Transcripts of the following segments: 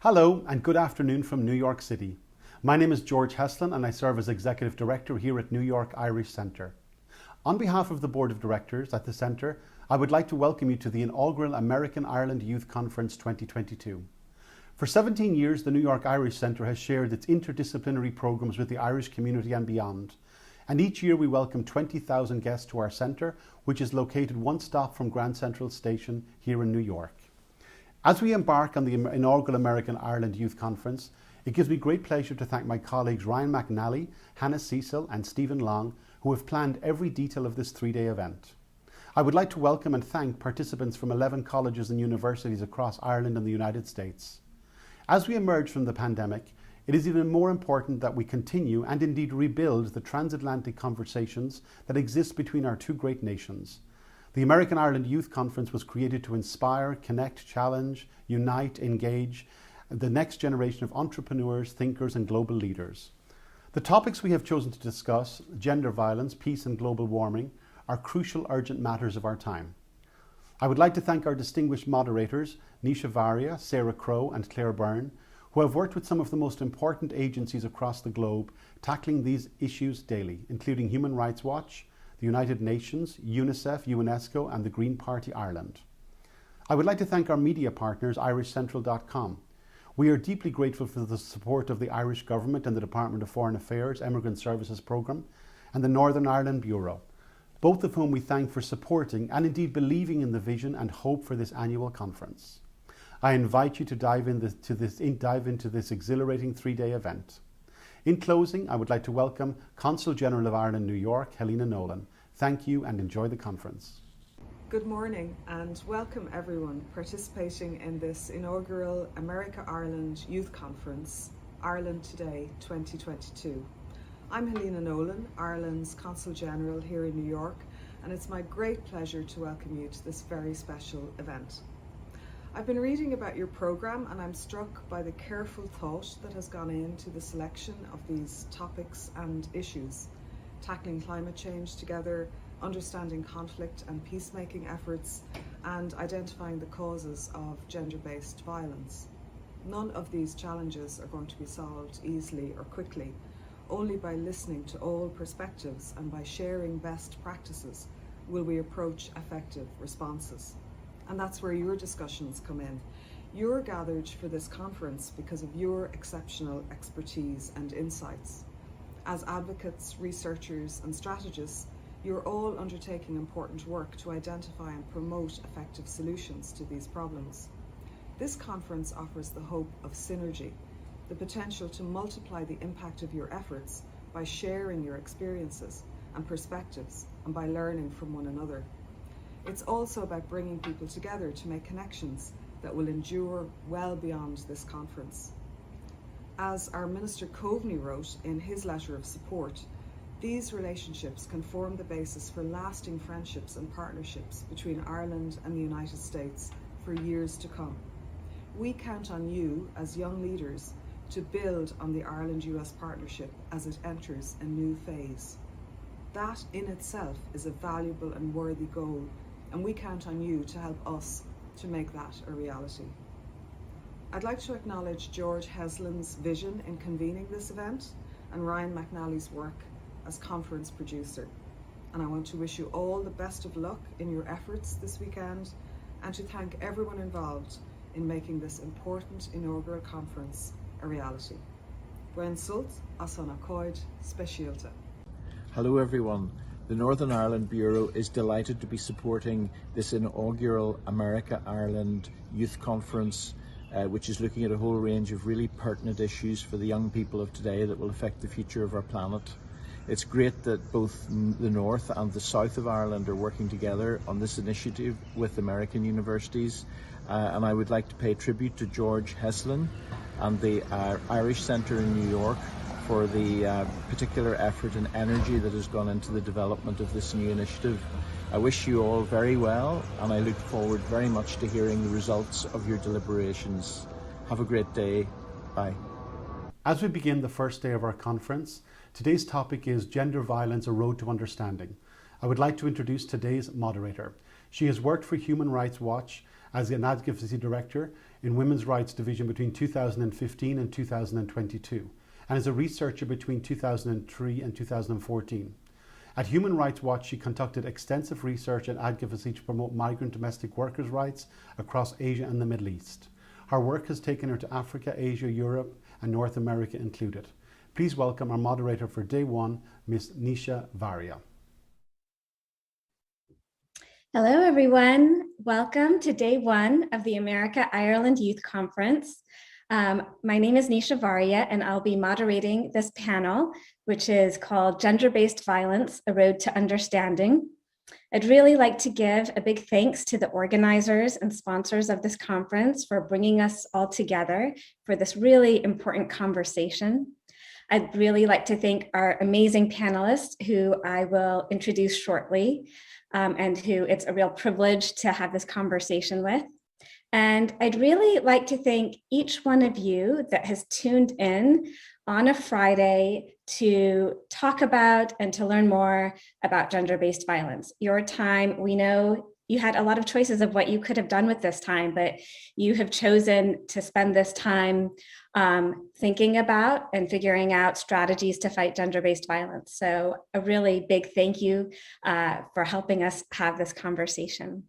Hello and good afternoon from New York City. My name is George Heslin and I serve as Executive Director here at New York Irish Centre. On behalf of the Board of Directors at the Centre, I would like to welcome you to the inaugural American Ireland Youth Conference 2022. For 17 years, the New York Irish Centre has shared its interdisciplinary programmes with the Irish community and beyond. And each year we welcome 20,000 guests to our centre, which is located one stop from Grand Central Station here in New York. As we embark on the inaugural American Ireland Youth Conference, it gives me great pleasure to thank my colleagues Ryan McNally, Hannah Cecil and Stephen Long, who have planned every detail of this three-day event. I would like to welcome and thank participants from 11 colleges and universities across Ireland and the United States. As we emerge from the pandemic, it is even more important that we continue and indeed rebuild the transatlantic conversations that exist between our two great nations. The American Ireland Youth Conference was created to inspire, connect, challenge, unite, engage the next generation of entrepreneurs, thinkers and global leaders. The topics we have chosen to discuss, gender violence, peace and global warming, are crucial, urgent matters of our time. I would like to thank our distinguished moderators, Nisha Varia, Sarah Crow and Claire Byrne, who have worked with some of the most important agencies across the globe tackling these issues daily, including Human Rights Watch, the United Nations, UNICEF, UNESCO and the Green Party Ireland. I would like to thank our media partners, irishcentral.com. We are deeply grateful for the support of the Irish Government and the Department of Foreign Affairs Emigrant Services Programme and the Northern Ireland Bureau, both of whom we thank for supporting and indeed believing in the vision and hope for this annual conference. I invite you to dive into this exhilarating three-day event. In closing, I would like to welcome Consul General of Ireland, New York, Helena Nolan. Thank you and enjoy the conference. Good morning and welcome everyone participating in this inaugural America-Ireland Youth Conference, Ireland Today 2022. I'm Helena Nolan, Ireland's Consul General here in New York, and it's my great pleasure to welcome you to this very special event. I've been reading about your programme and I'm struck by the careful thought that has gone into the selection of these topics and issues. Tackling climate change together, understanding conflict and peacemaking efforts, and identifying the causes of gender-based violence. None of these challenges are going to be solved easily or quickly. Only by listening to all perspectives and by sharing best practices will we approach effective responses. And that's where your discussions come in. You're gathered for this conference because of your exceptional expertise and insights. As advocates, researchers and strategists, you're all undertaking important work to identify and promote effective solutions to these problems. This conference offers the hope of synergy, the potential to multiply the impact of your efforts by sharing your experiences and perspectives and by learning from one another. It's also about bringing people together to make connections that will endure well beyond this conference. As our Minister Coveney wrote in his letter of support, these relationships can form the basis for lasting friendships and partnerships between Ireland and the United States for years to come. We count on you as young leaders to build on the Ireland-US partnership as it enters a new phase. That in itself is a valuable and worthy goal, and we count on you to help us to make that a reality. I'd like to acknowledge George Heslin's vision in convening this event and Ryan McNally's work as conference producer. And I want to wish you all the best of luck in your efforts this weekend and to thank everyone involved in making this important inaugural conference a reality. Buen sult, as an accord specialta. Hello everyone. The Northern Ireland Bureau is delighted to be supporting this inaugural America-Ireland Youth Conference, which is looking at a whole range of really pertinent issues for the young people of today that will affect the future of our planet. It's great that both the North and the South of Ireland are working together on this initiative with American universities, and I would like to pay tribute to George Heslin and the Irish Centre in New York for the particular effort and energy that has gone into the development of this new initiative. I wish you all very well and I look forward very much to hearing the results of your deliberations. Have a great day. Bye. As we begin the first day of our conference, today's topic is Gender Violence, a Road to Understanding. I would like to introduce today's moderator. She has worked for Human Rights Watch as an advocacy director in Women's Rights Division between 2015 and 2022, and is a researcher between 2003 and 2014. At Human Rights Watch, she conducted extensive research and advocacy to promote migrant domestic workers' rights across Asia and the Middle East. Her work has taken her to Africa, Asia, Europe, and North America included. Please welcome our moderator for day one, Ms. Nisha Varia. Hello, everyone. Welcome to day one of the America-Ireland Youth Conference. My name is Nisha Varia, and I'll be moderating this panel, which is called Gender-Based Violence, A Road to Understanding. I'd really like to give a big thanks to the organizers and sponsors of this conference for bringing us all together for this really important conversation. I'd really like to thank our amazing panelists, who I will introduce shortly, and who it's a real privilege to have this conversation with. And I'd really like to thank each one of you that has tuned in on a Friday to talk about and to learn more about gender-based violence. Your time, we know you had a lot of choices of what you could have done with this time, but you have chosen to spend this time thinking about and figuring out strategies to fight gender-based violence. So a really big thank you for helping us have this conversation.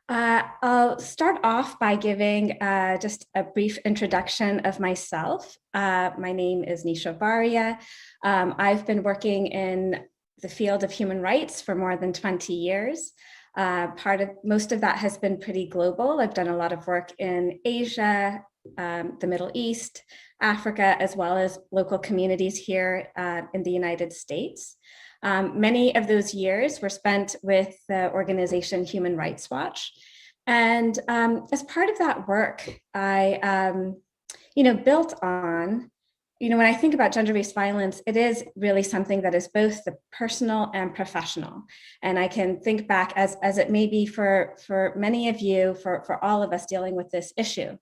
I'll start off by giving just a brief introduction of myself. My name is Nisha Varia. I've been working in the field of human rights for more than 20 years. Most of that has been pretty global. I've done a lot of work in Asia, the Middle East, Africa, as well as local communities here in the United States. Many of those years were spent with the organization Human Rights Watch. And as part of that work, I built on, when I think about gender-based violence, it is really something that is both the personal and professional. And I can think back as it may be for many of you, for all of us dealing with this issue.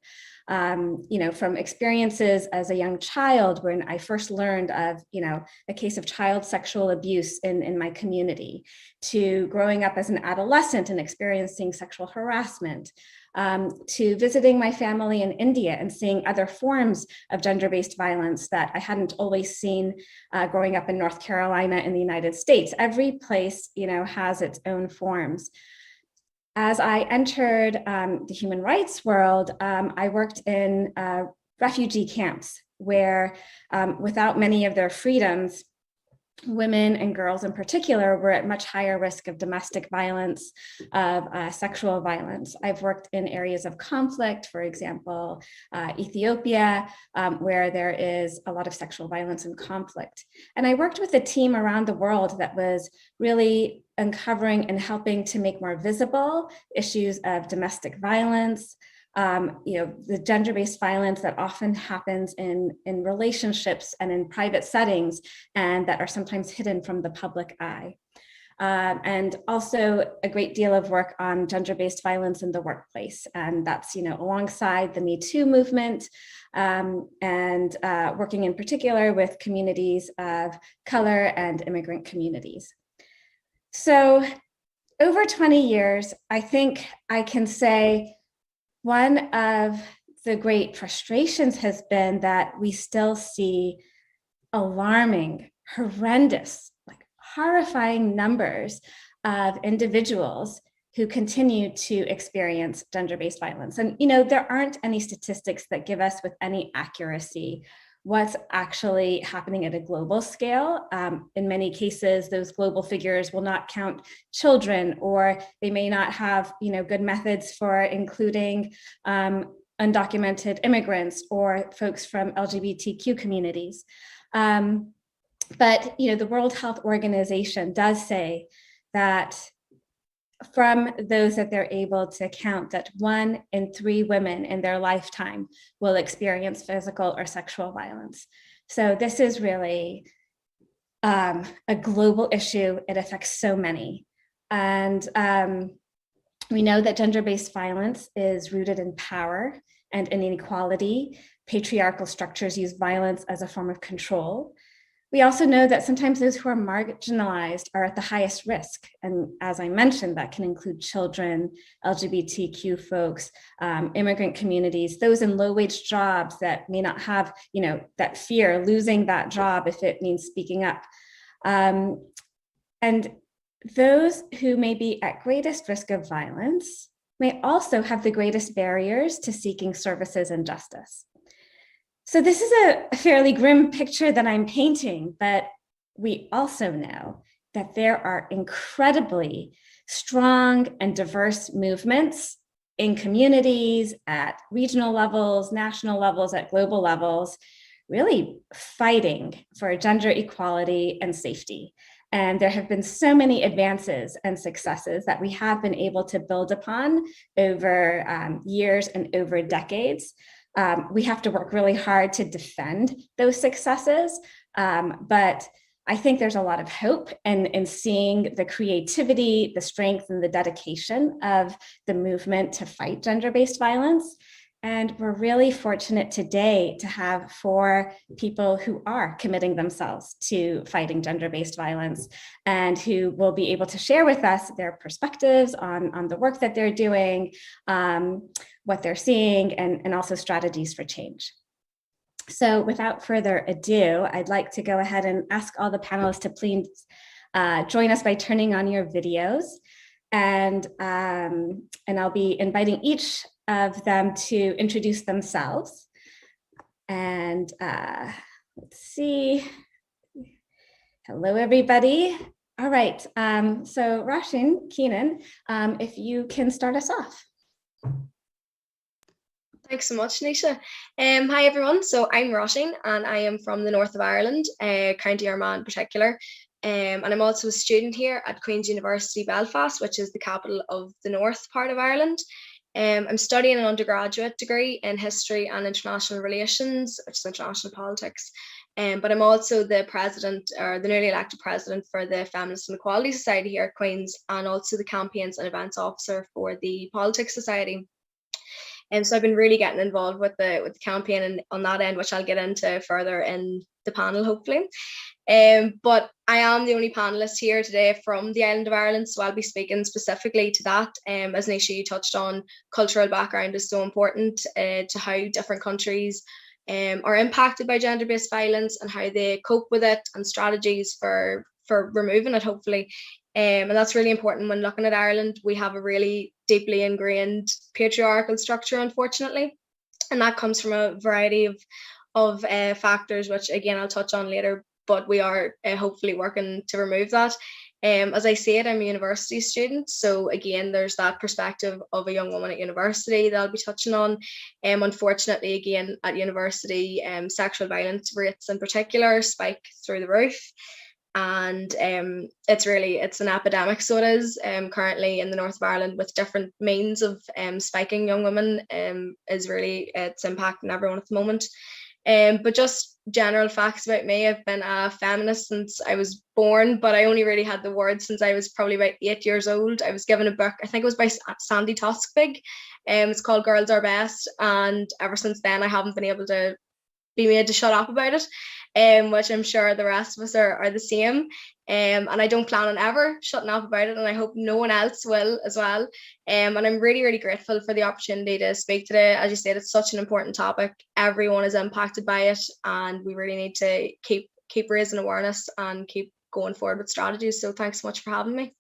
From experiences as a young child when I first learned of, a case of child sexual abuse in my community, to growing up as an adolescent and experiencing sexual harassment, to visiting my family in India and seeing other forms of gender-based violence that I hadn't always seen growing up in North Carolina in the United States. Every place, has its own forms. As I entered the human rights world, I worked in refugee camps where, without many of their freedoms, women and girls in particular were at much higher risk of domestic violence, of sexual violence. I've worked in areas of conflict, for example, Ethiopia, where there is a lot of sexual violence and conflict. And I worked with a team around the world that was really uncovering and helping to make more visible issues of domestic violence, the gender-based violence that often happens in relationships and in private settings, and that are sometimes hidden from the public eye. And also a great deal of work on gender-based violence in the workplace. And that's, alongside the Me Too movement, and working in particular with communities of color and immigrant communities. So over 20 years, I think I can say one of the great frustrations has been that we still see alarming, horrendous, horrifying numbers of individuals who continue to experience gender-based violence. And, there aren't any statistics that give us with any accuracy what's actually happening at a global scale. In many cases, those global figures will not count children, or they may not have, good methods for including undocumented immigrants or folks from LGBTQ communities. But, the World Health Organization does say that from those that they're able to count, that 1 in 3 women in their lifetime will experience physical or sexual violence. So this is really a global issue. It affects so many. And we know that gender-based violence is rooted in power and in inequality. Patriarchal structures use violence as a form of control. We also know that sometimes those who are marginalized are at the highest risk. And as I mentioned, that can include children, LGBTQ folks, immigrant communities, those in low-wage jobs that may not have, that fear losing that job if it means speaking up. And those who may be at greatest risk of violence may also have the greatest barriers to seeking services and justice. So this is a fairly grim picture that I'm painting, but we also know that there are incredibly strong and diverse movements in communities, at regional levels, national levels, at global levels, really fighting for gender equality and safety. And there have been so many advances and successes that we have been able to build upon over years and over decades. We have to work really hard to defend those successes, but I think there's a lot of hope in seeing the creativity, the strength, and the dedication of the movement to fight gender-based violence. And we're really fortunate today to have 4 people who are committing themselves to fighting gender-based violence and who will be able to share with us their perspectives on the work that they're doing, what they're seeing, and also strategies for change. So without further ado, I'd like to go ahead and ask all the panelists to please join us by turning on your videos. And I'll be inviting each of them to introduce themselves. And let's see. Hello, everybody. All right. So Roshan, Keenan, if you can start us off. Thanks so much, Nisha. Hi, everyone. So I'm Roisin, and I am from the north of Ireland, County Armagh in particular. And I'm also a student here at Queen's University Belfast, which is the capital of the north part of Ireland. I'm studying an undergraduate degree in history and international relations, which is international politics. But I'm also the president, or the newly elected president, for the Feminist and Equality Society here at Queen's, and also the campaigns and events officer for the Politics Society. And so I've been really getting involved with the campaign and on that end, which I'll get into further in the panel, hopefully. But I am the only panelist here today from the island of Ireland, so I'll be speaking specifically to that. As Nisha, you touched on, cultural background is so important to how different countries are impacted by gender-based violence and how they cope with it, and strategies for removing it, hopefully. And that's really important when looking at Ireland. We have a really deeply ingrained patriarchal structure, unfortunately, and that comes from a variety of factors, which again I'll touch on later, but we are hopefully working to remove that. As I said, I'm a university student, so again there's that perspective of a young woman at university that I'll be touching on. Unfortunately, again at university, sexual violence rates in particular spike through the roof. And it's an epidemic, so it is currently in the north of Ireland, with different means of spiking young women, is really, it's impacting everyone at the moment. But just general facts about me: I've been a feminist since I was born, but I only really had the word since I was probably about 8 years old. I was given a book, I think it was by Sandy Toskvig, it's called Girls Are Best, and ever since then I haven't been able to be made to shut up about it, which I'm sure the rest of us are the same. And I don't plan on ever shutting up about it, and I hope no one else will as well. And I'm really, really grateful for the opportunity to speak today. As you said, it's such an important topic. Everyone is impacted by it, and we really need to keep raising awareness and keep going forward with strategies. So thanks so much for having me.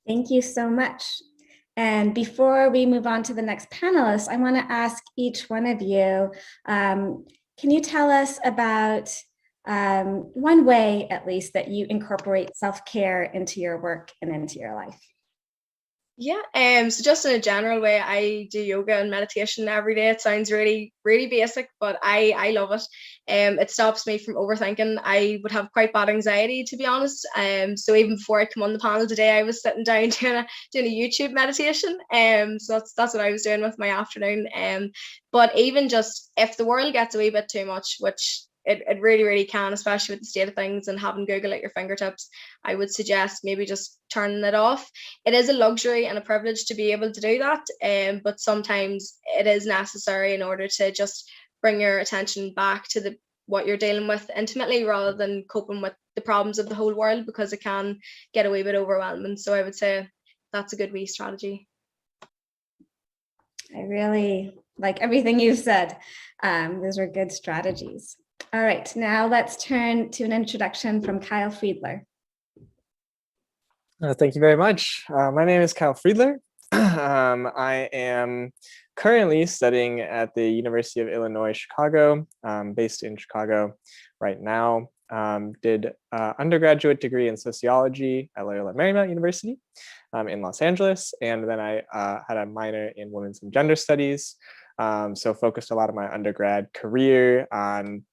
Thank you so much. And before we move on to the next panelist, I want to ask each one of you, can you tell us about one way, at least, that you incorporate self-care into your work and into your life? Yeah, so just in a general way, I do yoga and meditation every day. It sounds really, really basic, but I love it. It stops me from overthinking. I would have quite bad anxiety, to be honest. So even before I come on the panel today, I was sitting down doing a YouTube meditation. So that's what I was doing with my afternoon. But even just if the world gets a wee bit too much, which it really, really can, especially with the state of things and having Google at your fingertips, I would suggest maybe just turning it off. It is a luxury and a privilege to be able to do that, but sometimes it is necessary in order to just bring your attention back to the what you're dealing with intimately rather than coping with the problems of the whole world, because it can get a wee bit overwhelming. So I would say that's a good wee strategy. I really like everything you've said. Those are good strategies. All right, now let's turn to an introduction from Kyle Friedler. Thank you very much. My name is Kyle Friedler. I am currently studying at the University of Illinois, Chicago, based in Chicago right now. Did an undergraduate degree in sociology at Loyola Marymount University in Los Angeles. And then I had a minor in women's and gender studies. So focused a lot of my undergrad career on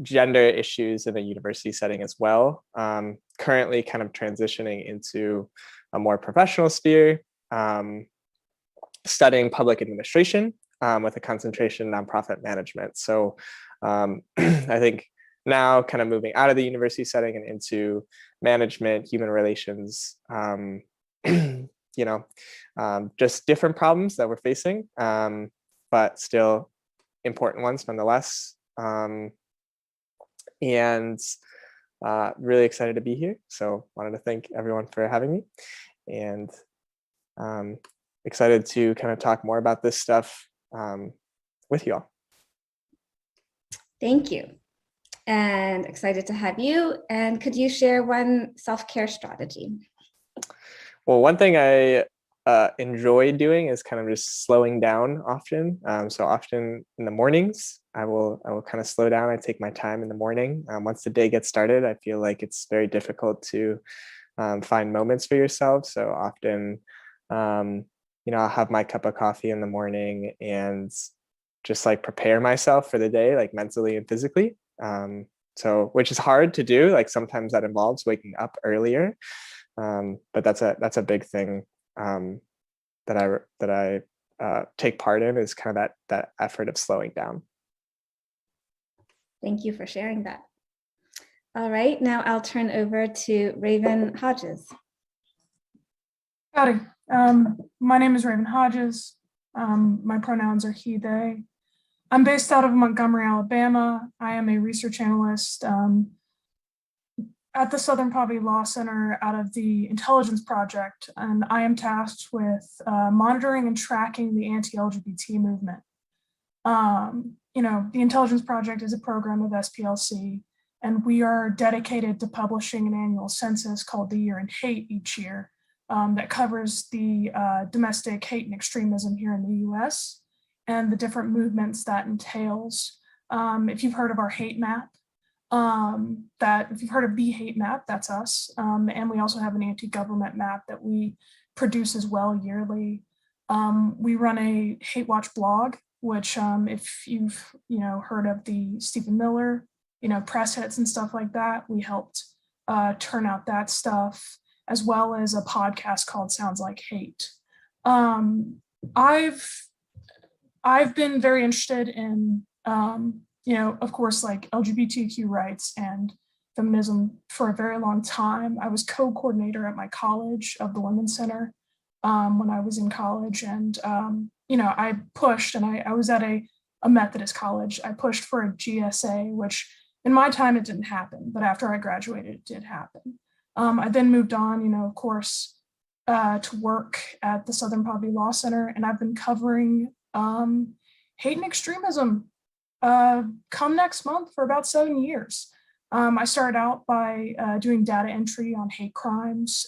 gender issues in a university setting as well. Currently kind of transitioning into a more professional sphere, studying public administration with a concentration in nonprofit management. So I think now kind of moving out of the university setting and into management, human relations, just different problems that we're facing, but still important ones nonetheless. And really excited to be here. So wanted to thank everyone for having me, and excited to kind of talk more about this stuff with you all. Thank you. And excited to have you. And could you share one self-care strategy? Well, one thing I enjoy doing is kind of just slowing down often. So often in the mornings, I will kind of slow down. I take my time in the morning. Once the day gets started, I feel like it's very difficult to find moments for yourself. So often, I'll have my cup of coffee in the morning and just like prepare myself for the day, like mentally and physically. So which is hard to do. Like sometimes that involves waking up earlier. But that's a big thing that I take part in, is kind of that effort of slowing down. Thank you for sharing that. All right, now I'll turn over to Raven Hodges. Howdy, my name is Raven Hodges. My pronouns are he, they. I'm based out of Montgomery, Alabama. I am a research analyst at the Southern Poverty Law Center out of the Intelligence Project, and I am tasked with monitoring and tracking the anti-LGBT movement. The Intelligence Project is a program of SPLC, and we are dedicated to publishing an annual census called The Year in Hate each year that covers the domestic hate and extremism here in the US and the different movements that entails. If you've heard of our hate map, if you've heard of the hate map, that's us. And we also have an anti-government map that we produce as well yearly. We run a hate watch blog, which if you've heard of the Stephen Miller, press hits and stuff like that, we helped turn out that stuff, as well as a podcast called Sounds Like Hate. I've been very interested in of course, like LGBTQ rights and feminism for a very long time. I was co-coordinator at my college of the Women's Center when I was in college. And, I pushed, and I was at a Methodist college. I pushed for a GSA, which in my time, it didn't happen. But after I graduated, it did happen. I then moved on, of course, to work at the Southern Poverty Law Center. And I've been covering hate and extremism come next month for about 7 years. I started out by doing data entry on hate crimes,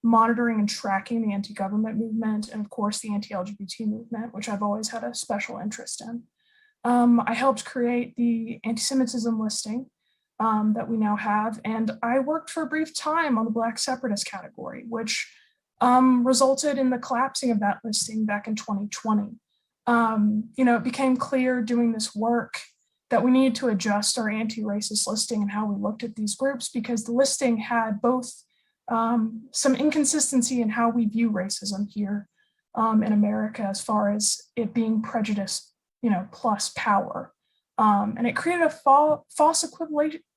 monitoring and tracking the anti-government movement, and of course the anti-LGBT movement, which I've always had a special interest in. I helped create the anti-Semitism listing that we now have, and I worked for a brief time on the Black separatist category, which resulted in the collapsing of that listing back in 2020. It became clear doing this work that we needed to adjust our anti-racist listing and how we looked at these groups, because the listing had both some inconsistency in how we view racism here in America, as far as it being prejudice, plus power. And it created a false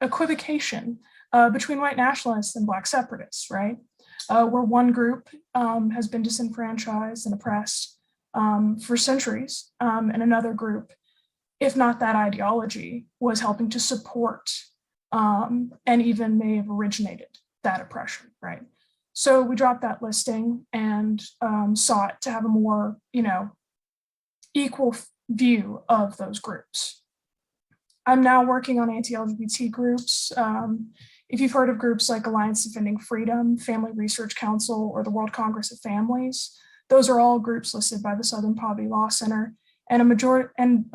equivocation between white nationalists and Black separatists, right? Where one group has been disenfranchised and oppressed for centuries, and another group if not that ideology, was helping to support and even may have originated that oppression, right? So we dropped that listing and sought to have a more, equal view of those groups. I'm now working on anti-LGBT groups. If you've heard of groups like Alliance Defending Freedom, Family Research Council, or the World Congress of Families, those are all groups listed by the Southern Poverty Law Center. And a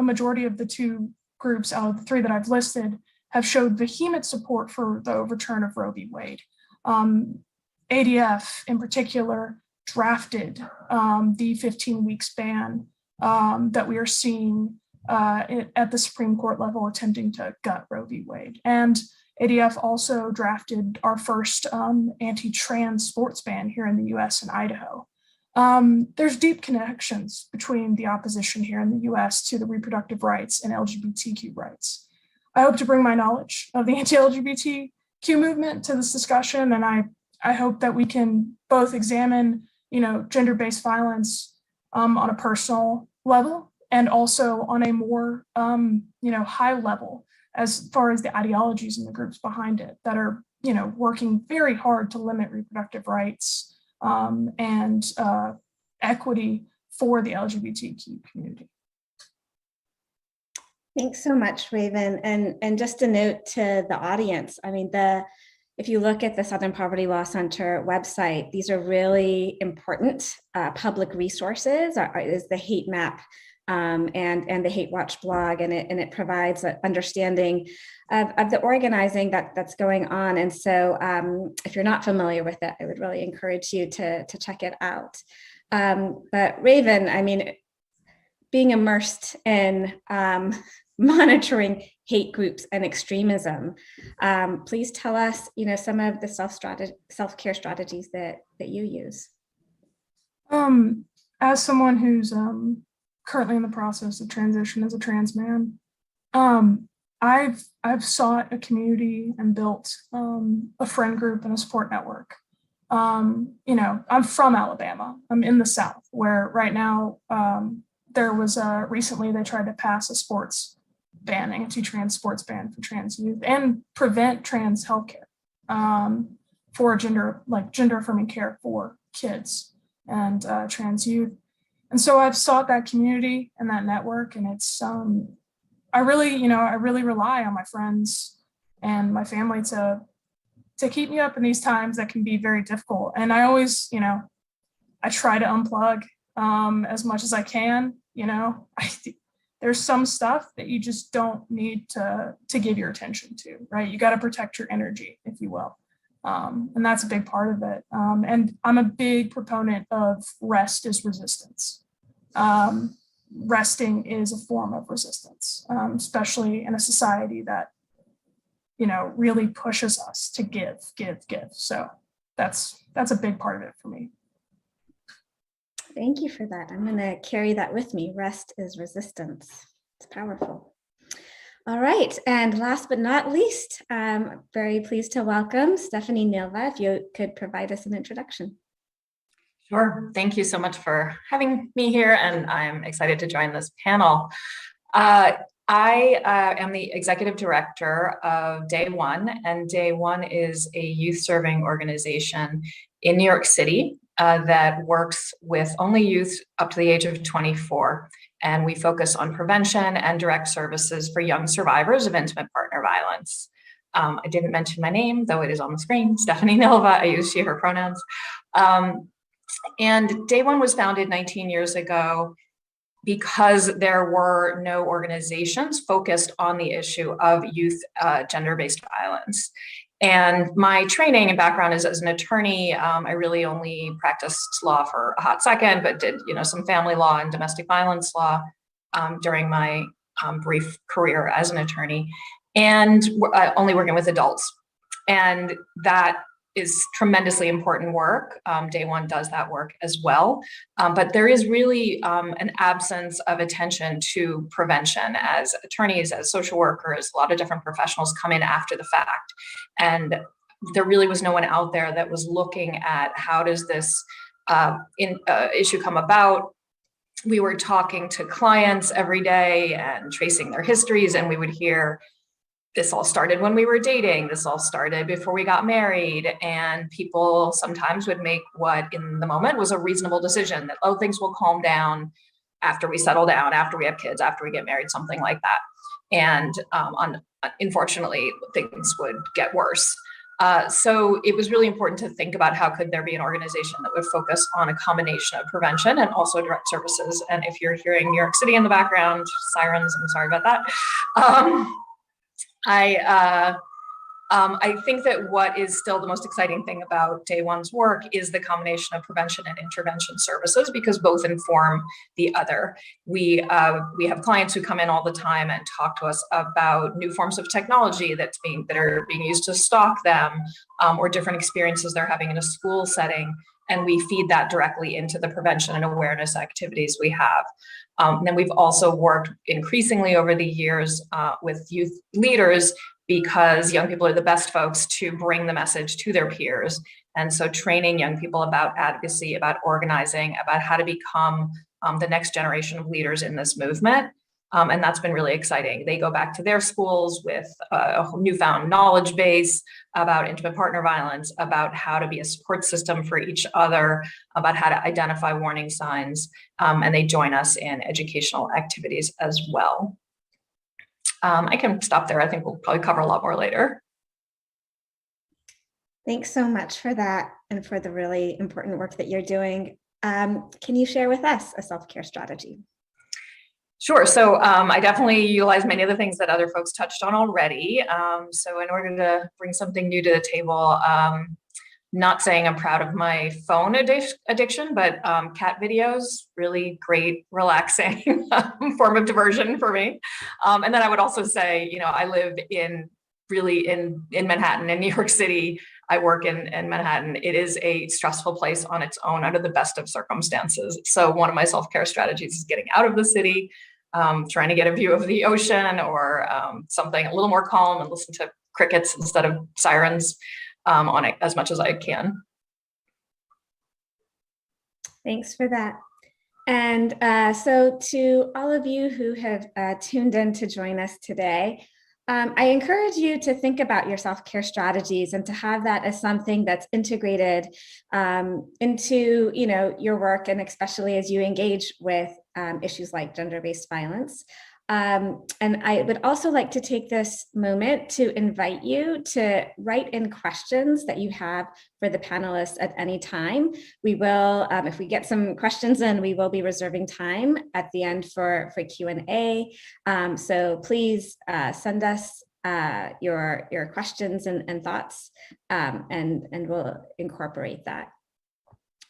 majority of the two groups out of the three that I've listed have showed vehement support for the overturn of Roe v. Wade. ADF in particular drafted the 15 weeks ban that we are seeing at the Supreme Court level attempting to gut Roe v. Wade. And ADF also drafted our first anti-trans sports ban here in the US and Idaho. There's deep connections between the opposition here in the US to the reproductive rights and LGBTQ rights. I hope to bring my knowledge of the anti-LGBTQ movement to this discussion, and I hope that we can both examine, gender-based violence on a personal level and also on a more, high level as far as the ideologies and the groups behind it that are, working very hard to limit reproductive rights and equity for the LGBTQ community. Thanks so much, Raven. And just a note to the audience, if you look at the Southern Poverty Law Center website, these are really important public resources. Is the hate map and the Hate Watch blog, and it provides an understanding of the organizing that's going on. And so if you're not familiar with it, I would really encourage you to check it out. But Raven, being immersed in monitoring hate groups and extremism, please tell us, some of the self-care strategies that you use. As someone who's currently in the process of transition as a trans man, I've sought a community and built a friend group and a support network. I'm from Alabama. I'm in the South, where right now there was recently they tried to pass a sports ban, anti-trans sports ban for trans youth, and prevent trans healthcare for gender affirming care for kids and trans youth. And so I've sought that community and that network, and it's I really rely on my friends and my family to keep me up in these times that can be very difficult. And I always, I try to unplug as much as I can. There's some stuff that you just don't need to give your attention to, right? You got to protect your energy, if you will. And that's a big part of it. And I'm a big proponent of rest is resistance. Resting is a form of resistance, especially in a society that, really pushes us to give. So that's a big part of it for me. Thank you for that. I'm going to carry that with me. Rest is resistance. It's powerful. All right. And last but not least, I'm very pleased to welcome Stephanie Nilva, if you could provide us an introduction. Sure. Thank you so much for having me here, and I'm excited to join this panel. I am the executive director of Day One, and Day One is a youth serving organization in New York City that works with only youth up to the age of 24. And we focus on prevention and direct services for young survivors of intimate partner violence. I didn't mention my name, though it is on the screen, Stephanie Nilva. I use she, her pronouns. And Day One was founded 19 years ago because there were no organizations focused on the issue of youth gender-based violence. And my training and background is as an attorney. I really only practiced law for a hot second, but did some family law and domestic violence law during my brief career as an attorney, and only working with adults. And that is tremendously important work. Day One does that work as well. But there is really an absence of attention to prevention. As attorneys, as social workers, a lot of different professionals come in after the fact. And there really was no one out there that was looking at how does this issue come about, we were talking to clients every day and tracing their histories, and we would hear, this all started when we were dating, this all started before we got married, and people sometimes would make what in the moment was a reasonable decision that, oh, things will calm down after we settle down, after we have kids, after we get married, something like that. And unfortunately, things would get worse. So it was really important to think about how could there be an organization that would focus on a combination of prevention and also direct services. And if you're hearing New York City in the background, sirens, I'm sorry about that. I think that what is still the most exciting thing about Day One's work is the combination of prevention and intervention services, because both inform the other. We have clients who come in all the time and talk to us about new forms of technology that are being used to stalk them, or different experiences they're having in a school setting, and we feed that directly into the prevention and awareness activities we have. And then we've also worked increasingly over the years with youth leaders, because young people are the best folks to bring the message to their peers. And so training young people about advocacy, about organizing, about how to become the next generation of leaders in this movement. And that's been really exciting. They go back to their schools with a newfound knowledge base about intimate partner violence, about how to be a support system for each other, about how to identify warning signs, and they join us in educational activities as well. I can stop there. I think we'll probably cover a lot more later. Thanks so much for that and for the really important work that you're doing. Can you share with us a self-care strategy? Sure. So I definitely utilize many of the things that other folks touched on already. So in order to bring something new to the table, not saying I'm proud of my phone addiction, but cat videos, really great, relaxing form of diversion for me. And then I would also say, I live in Manhattan, in New York City. I work in Manhattan. It is a stressful place on its own under the best of circumstances. So one of my self-care strategies is getting out of the city, trying to get a view of the ocean or something a little more calm, and listen to crickets instead of sirens on it as much as I can. Thanks for that. And so to all of you who have tuned in to join us today, I encourage you to think about your self-care strategies and to have that as something that's integrated into your work, and especially as you engage with issues like gender-based violence. And I would also like to take this moment to invite you to write in questions that you have for the panelists at any time. We will, if we get some questions in, we will be reserving time at the end for Q&A. So please send us your questions and thoughts, and we'll incorporate that.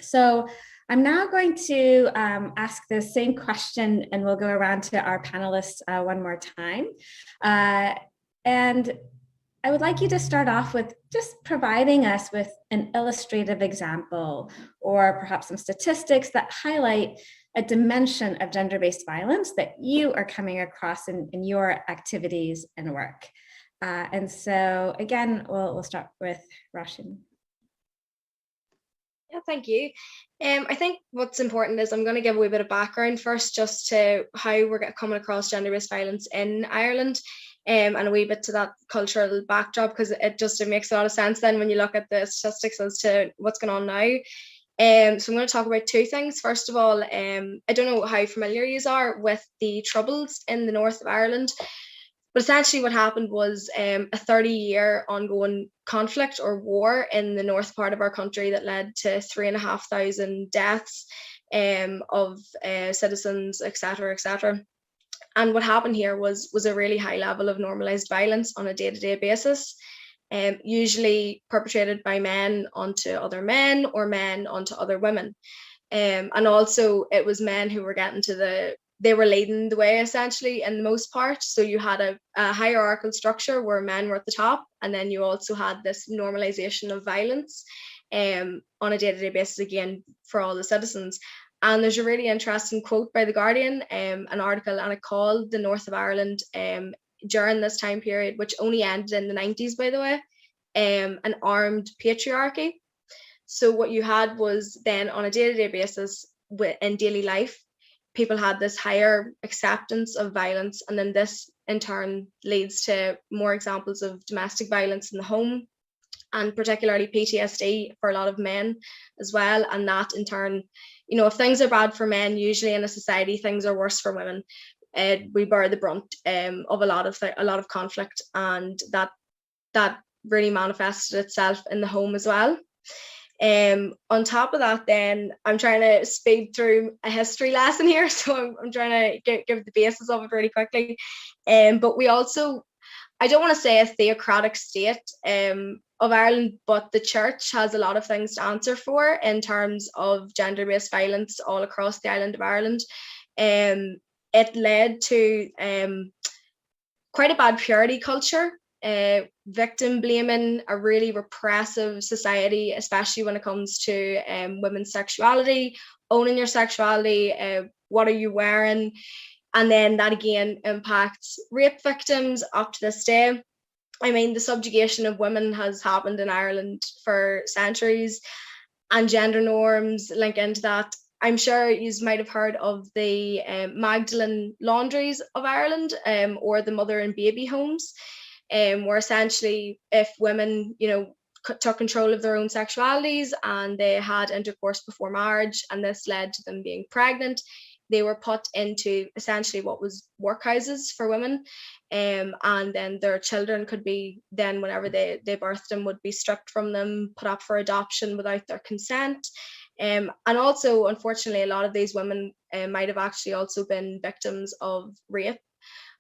So I'm now going to ask the same question, and we'll go around to our panelists one more time. And I would like you to start off with just providing us with an illustrative example, or perhaps some statistics that highlight a dimension of gender-based violence that you are coming across in your activities and work. And so again, we'll start with Roshan. Yeah, thank you. I think what's important is I'm going to give a wee bit of background first, just to how we're coming across gender-based violence in Ireland, and a wee bit to that cultural backdrop, because it makes a lot of sense then when you look at the statistics as to what's going on now. So I'm going to talk about two things. First of all, I don't know how familiar you are with the Troubles in the north of Ireland, but essentially what happened was a 30-year ongoing conflict or war in the north part of our country that led to 3,500 deaths of citizens, etc., etc. And what happened here was a really high level of normalized violence on a day-to-day basis, usually perpetrated by men onto other men or men onto other women. And also it was men who were they were leading the way essentially in the most part. So you had a hierarchical structure where men were at the top, and then you also had this normalization of violence on a day-to-day basis, again, for all the citizens. And there's a really interesting quote by The Guardian, an article, and it called the North of Ireland during this time period, which only ended in the 90s, by the way, an armed patriarchy. So what you had was then on a day-to-day basis in daily life, people had this higher acceptance of violence, and then this in turn leads to more examples of domestic violence in the home, and particularly PTSD for a lot of men as well. And that in turn, you know, if things are bad for men, usually in a society things are worse for women. We bear the brunt of a lot of conflict, and that really manifested itself in the home as well. On top of that, then I'm trying to speed through a history lesson here, so I'm trying to give the basis of it really quickly. But we also, I don't want to say a theocratic state of Ireland, but the church has a lot of things to answer for in terms of gender-based violence all across the island of Ireland. It led to quite a bad purity culture, victim blaming, a really repressive society, especially when it comes to women's sexuality, owning your sexuality, what are you wearing? And then that again impacts rape victims up to this day. I mean, the subjugation of women has happened in Ireland for centuries, and gender norms link into that. I'm sure you might have heard of the Magdalene laundries of Ireland, or the mother and baby homes, where essentially if women, you know, took control of their own sexualities and they had intercourse before marriage, and this led to them being pregnant, they were put into essentially what was workhouses for women, and then their children could be, then whenever they birthed them, would be stripped from them, put up for adoption without their consent. And also, unfortunately, a lot of these women might have actually also been victims of rape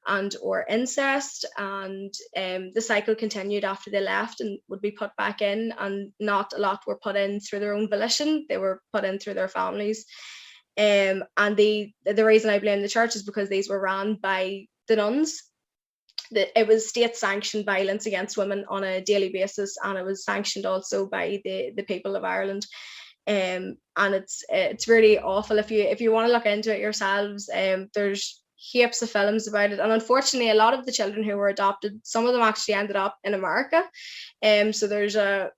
and or incest, and the cycle continued after they left and would be put back in, and not a lot were put in through their own volition, they were put in through their families. And the reason I blame the church is because these were ran by the nuns. It was state-sanctioned violence against women on a daily basis, and it was sanctioned also by the people of Ireland. And it's really awful. If you want to look into it yourselves, there's heaps of films about it, and unfortunately a lot of the children who were adopted, some of them actually ended up in America. So there's a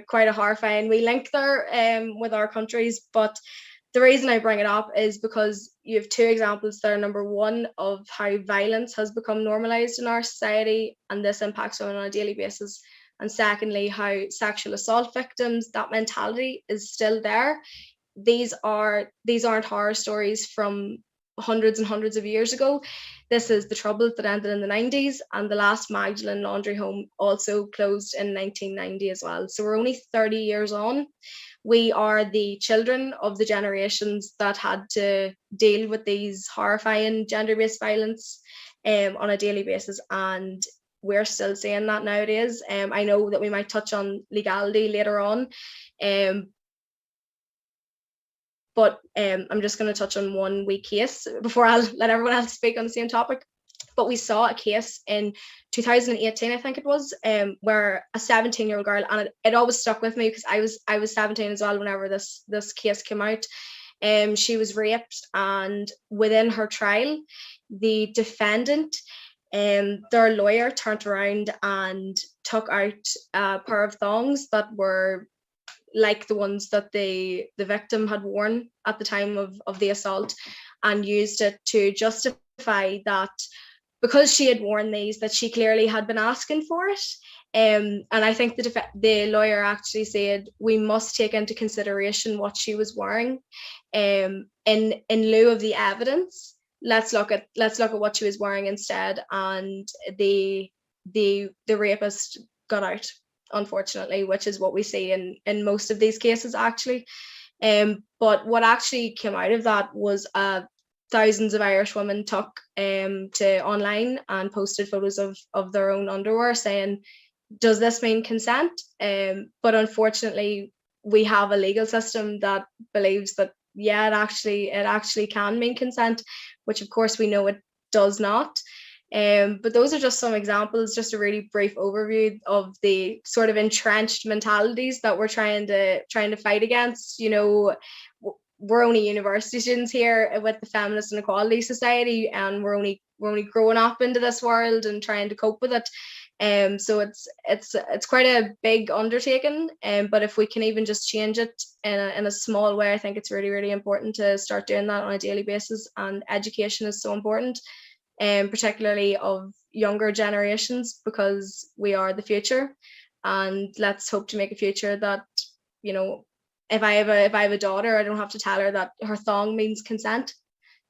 quite a horrifying we link there with our countries. But the reason I bring it up is because you have two examples there. Number one, of how violence has become normalized in our society, and this impacts women on a daily basis. And secondly, how sexual assault victims, that mentality is still there. These aren't horror stories from hundreds and hundreds of years ago. This is the Troubles that ended in the 90s, and the last Magdalene laundry home also closed in 1990 as well. So we're only 30 years on. We are the children of the generations that had to deal with these horrifying gender-based violence on a daily basis, and we're still seeing that nowadays. I know that we might touch on legality later on, but I'm just going to touch on one wee case before I'll let everyone else speak on the same topic. But we saw a case in 2018, I think it was, where a 17-year-old girl, and it always stuck with me because I was 17 as well whenever this case came out. She was raped, and within her trial, the defendant, their lawyer turned around and took out a pair of thongs that were like the ones that the victim had worn at the time of the assault, and used it to justify that because she had worn these, that she clearly had been asking for it. And I think the lawyer actually said, we must take into consideration what she was wearing. In lieu of the evidence, let's look at what she was wearing instead. And the rapist got out, unfortunately, which is what we see in most of these cases actually. But what actually came out of that was thousands of Irish women took to online and posted photos of their own underwear saying, does this mean consent? But unfortunately, we have a legal system that believes that, yeah, it actually can mean consent, which of course we know it does not. But those are just some examples, just a really brief overview of the sort of entrenched mentalities that we're trying to fight against. You know, we're only university students here with the Feminist and Equality Society, and we're only growing up into this world and trying to cope with it. So it's quite a big undertaking, but if we can even just change it in a small way, I think it's really, really important to start doing that on a daily basis. And education is so important, particularly of younger generations, because we are the future. And let's hope to make a future that, you know, if I have a daughter, I don't have to tell her that her thong means consent.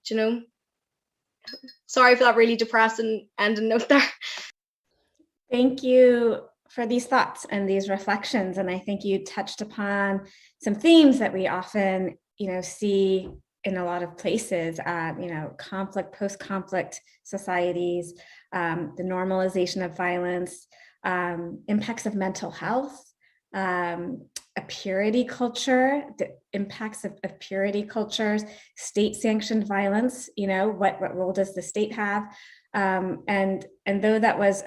Do you know? Sorry for that really depressing ending note there. Thank you for these thoughts and these reflections. And I think you touched upon some themes that we often, see in a lot of places, conflict, post-conflict societies, the normalization of violence, impacts of mental health, a purity culture, the impacts of purity cultures, state-sanctioned violence, what role does the state have? And though that was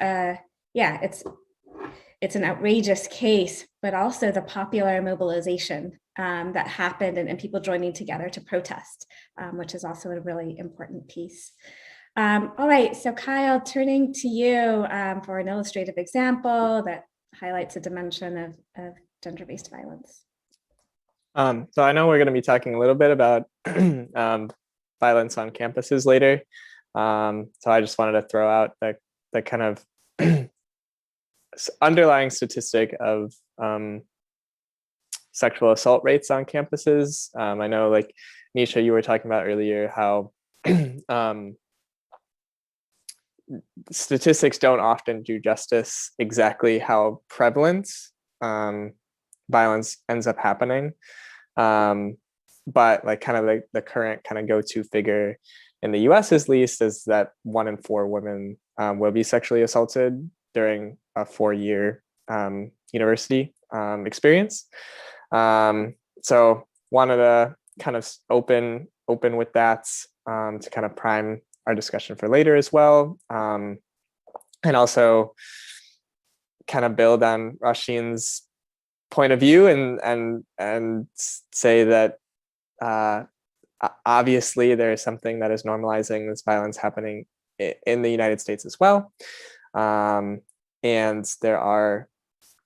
it's an outrageous case, but also the popular mobilization that happened and people joining together to protest, which is also a really important piece. All right, so Kyle, turning to you for an illustrative example that highlights a dimension of gender-based violence. So I know we're going to be talking a little bit about violence on campuses later. So I just wanted to throw out the kind of underlying statistic of sexual assault rates on campuses. I know, like Nisha, you were talking about earlier how statistics don't often do justice exactly how prevalent violence ends up happening. But like kind of like the current kind of go-to figure in the US at least is that 1 in 4 women will be sexually assaulted during a 4-year university experience. So wanted to kind of open with that to kind of prime our discussion for later as well. And also kind of build on Rasheen's point of view and say that obviously there is something that is normalizing this violence happening in the United States as well. And there are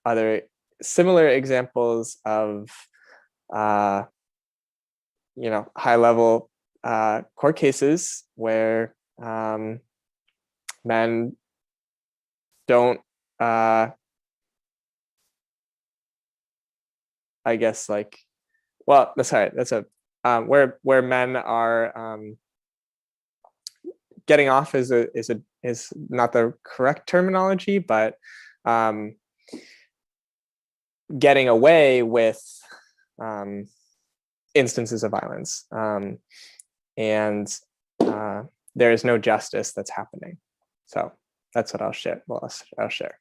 other similar examples of, high level court cases where men don't, where men are getting off is not the correct terminology, but getting away with instances of violence, and there is no justice that's happening. So that's what I'll share. I'll share.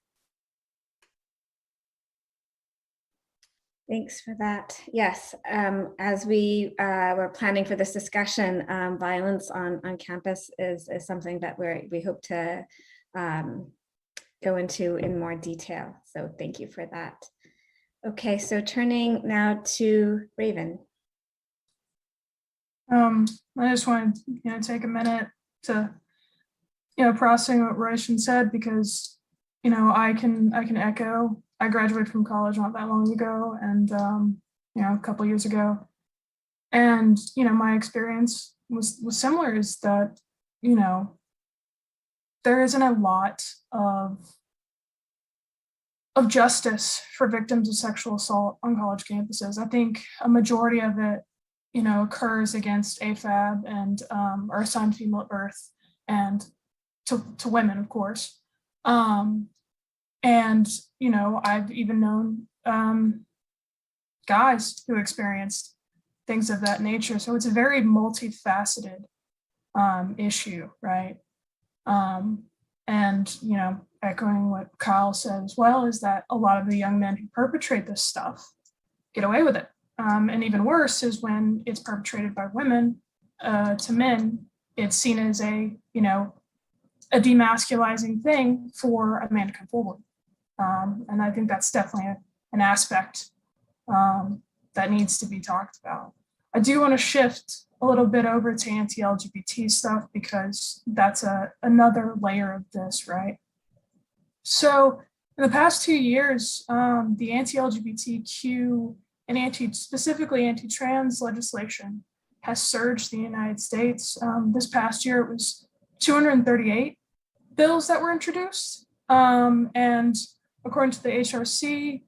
Thanks for that. Yes, as we were planning for this discussion, violence on campus is something that we hope to go into in more detail. So thank you for that. Okay, so turning now to Raven. I just wanted to take a minute to processing what Roshan said, because I can echo. I graduated from college not that long ago, and a couple of years ago, and my experience was similar. Is that there isn't a lot of justice for victims of sexual assault on college campuses. I think a majority of it occurs against AFAB and or assigned female at birth, and to women, of course. And I've even known guys who experienced things of that nature. So it's a very multifaceted issue, right? And echoing what Kyle said as well, is that a lot of the young men who perpetrate this stuff get away with it. And even worse is when it's perpetrated by women to men, it's seen as a demasculizing thing for a man to come forward. And I think that's definitely an aspect that needs to be talked about. I do want to shift a little bit over to anti-LGBT stuff, because that's another layer of this, right? So in the past 2 years, the anti-LGBTQ and specifically anti-trans legislation has surged in the United States. This past year, it was 238 bills that were introduced. And according to the HRC,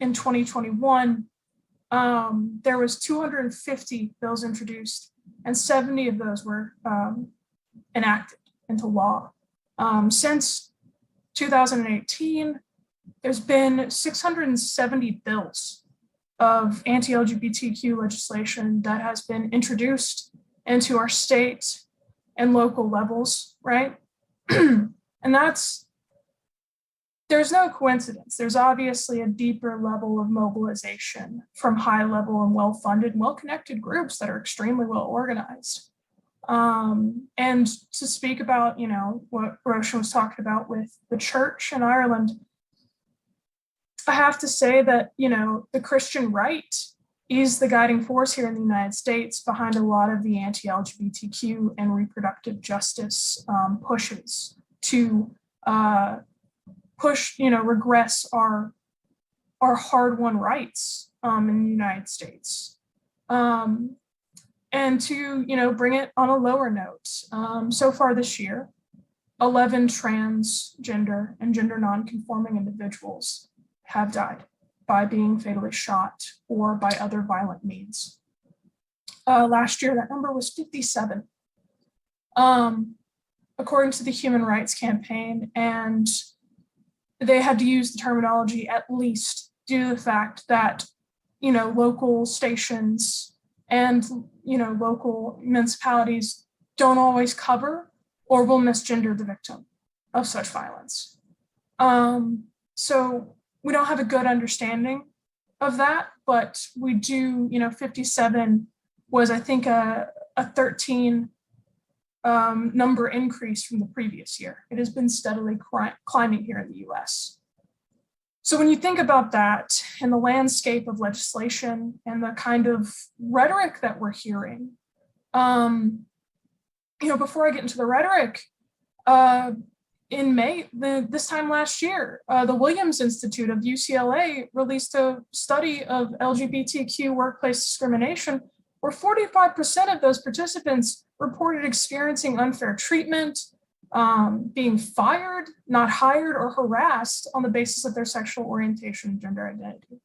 in 2021, there was 250 bills introduced, and 70 of those were enacted into law. Since 2018, there's been 670 bills of anti-LGBTQ legislation that has been introduced into our state and local levels, right? And there's no coincidence. There's obviously a deeper level of mobilization from high level and well-funded, well-connected groups that are extremely well organized. And to speak about, what Roshan was talking about with the church in Ireland, I have to say that, the Christian right is the guiding force here in the United States behind a lot of the anti-LGBTQ and reproductive justice pushes to regress our hard-won rights in the United States. And to, bring it on a lower note, so far this year, 11 transgender and gender non-conforming individuals have died by being fatally shot or by other violent means. Last year, that number was 57. According to the Human Rights Campaign, and they had to use the terminology at least due to the fact that, local stations and, local municipalities don't always cover or will misgender the victim of such violence. So we don't have a good understanding of that, but we do, 57 was, I think, a 13 number increase from the previous year. It has been steadily climbing here in the US. So when you think about that and the landscape of legislation and the kind of rhetoric that we're hearing, before I get into the rhetoric, in May, this time last year, the Williams Institute of UCLA released a study of LGBTQ workplace discrimination, where 45% of those participants reported experiencing unfair treatment, being fired, not hired, or harassed on the basis of their sexual orientation and gender identity.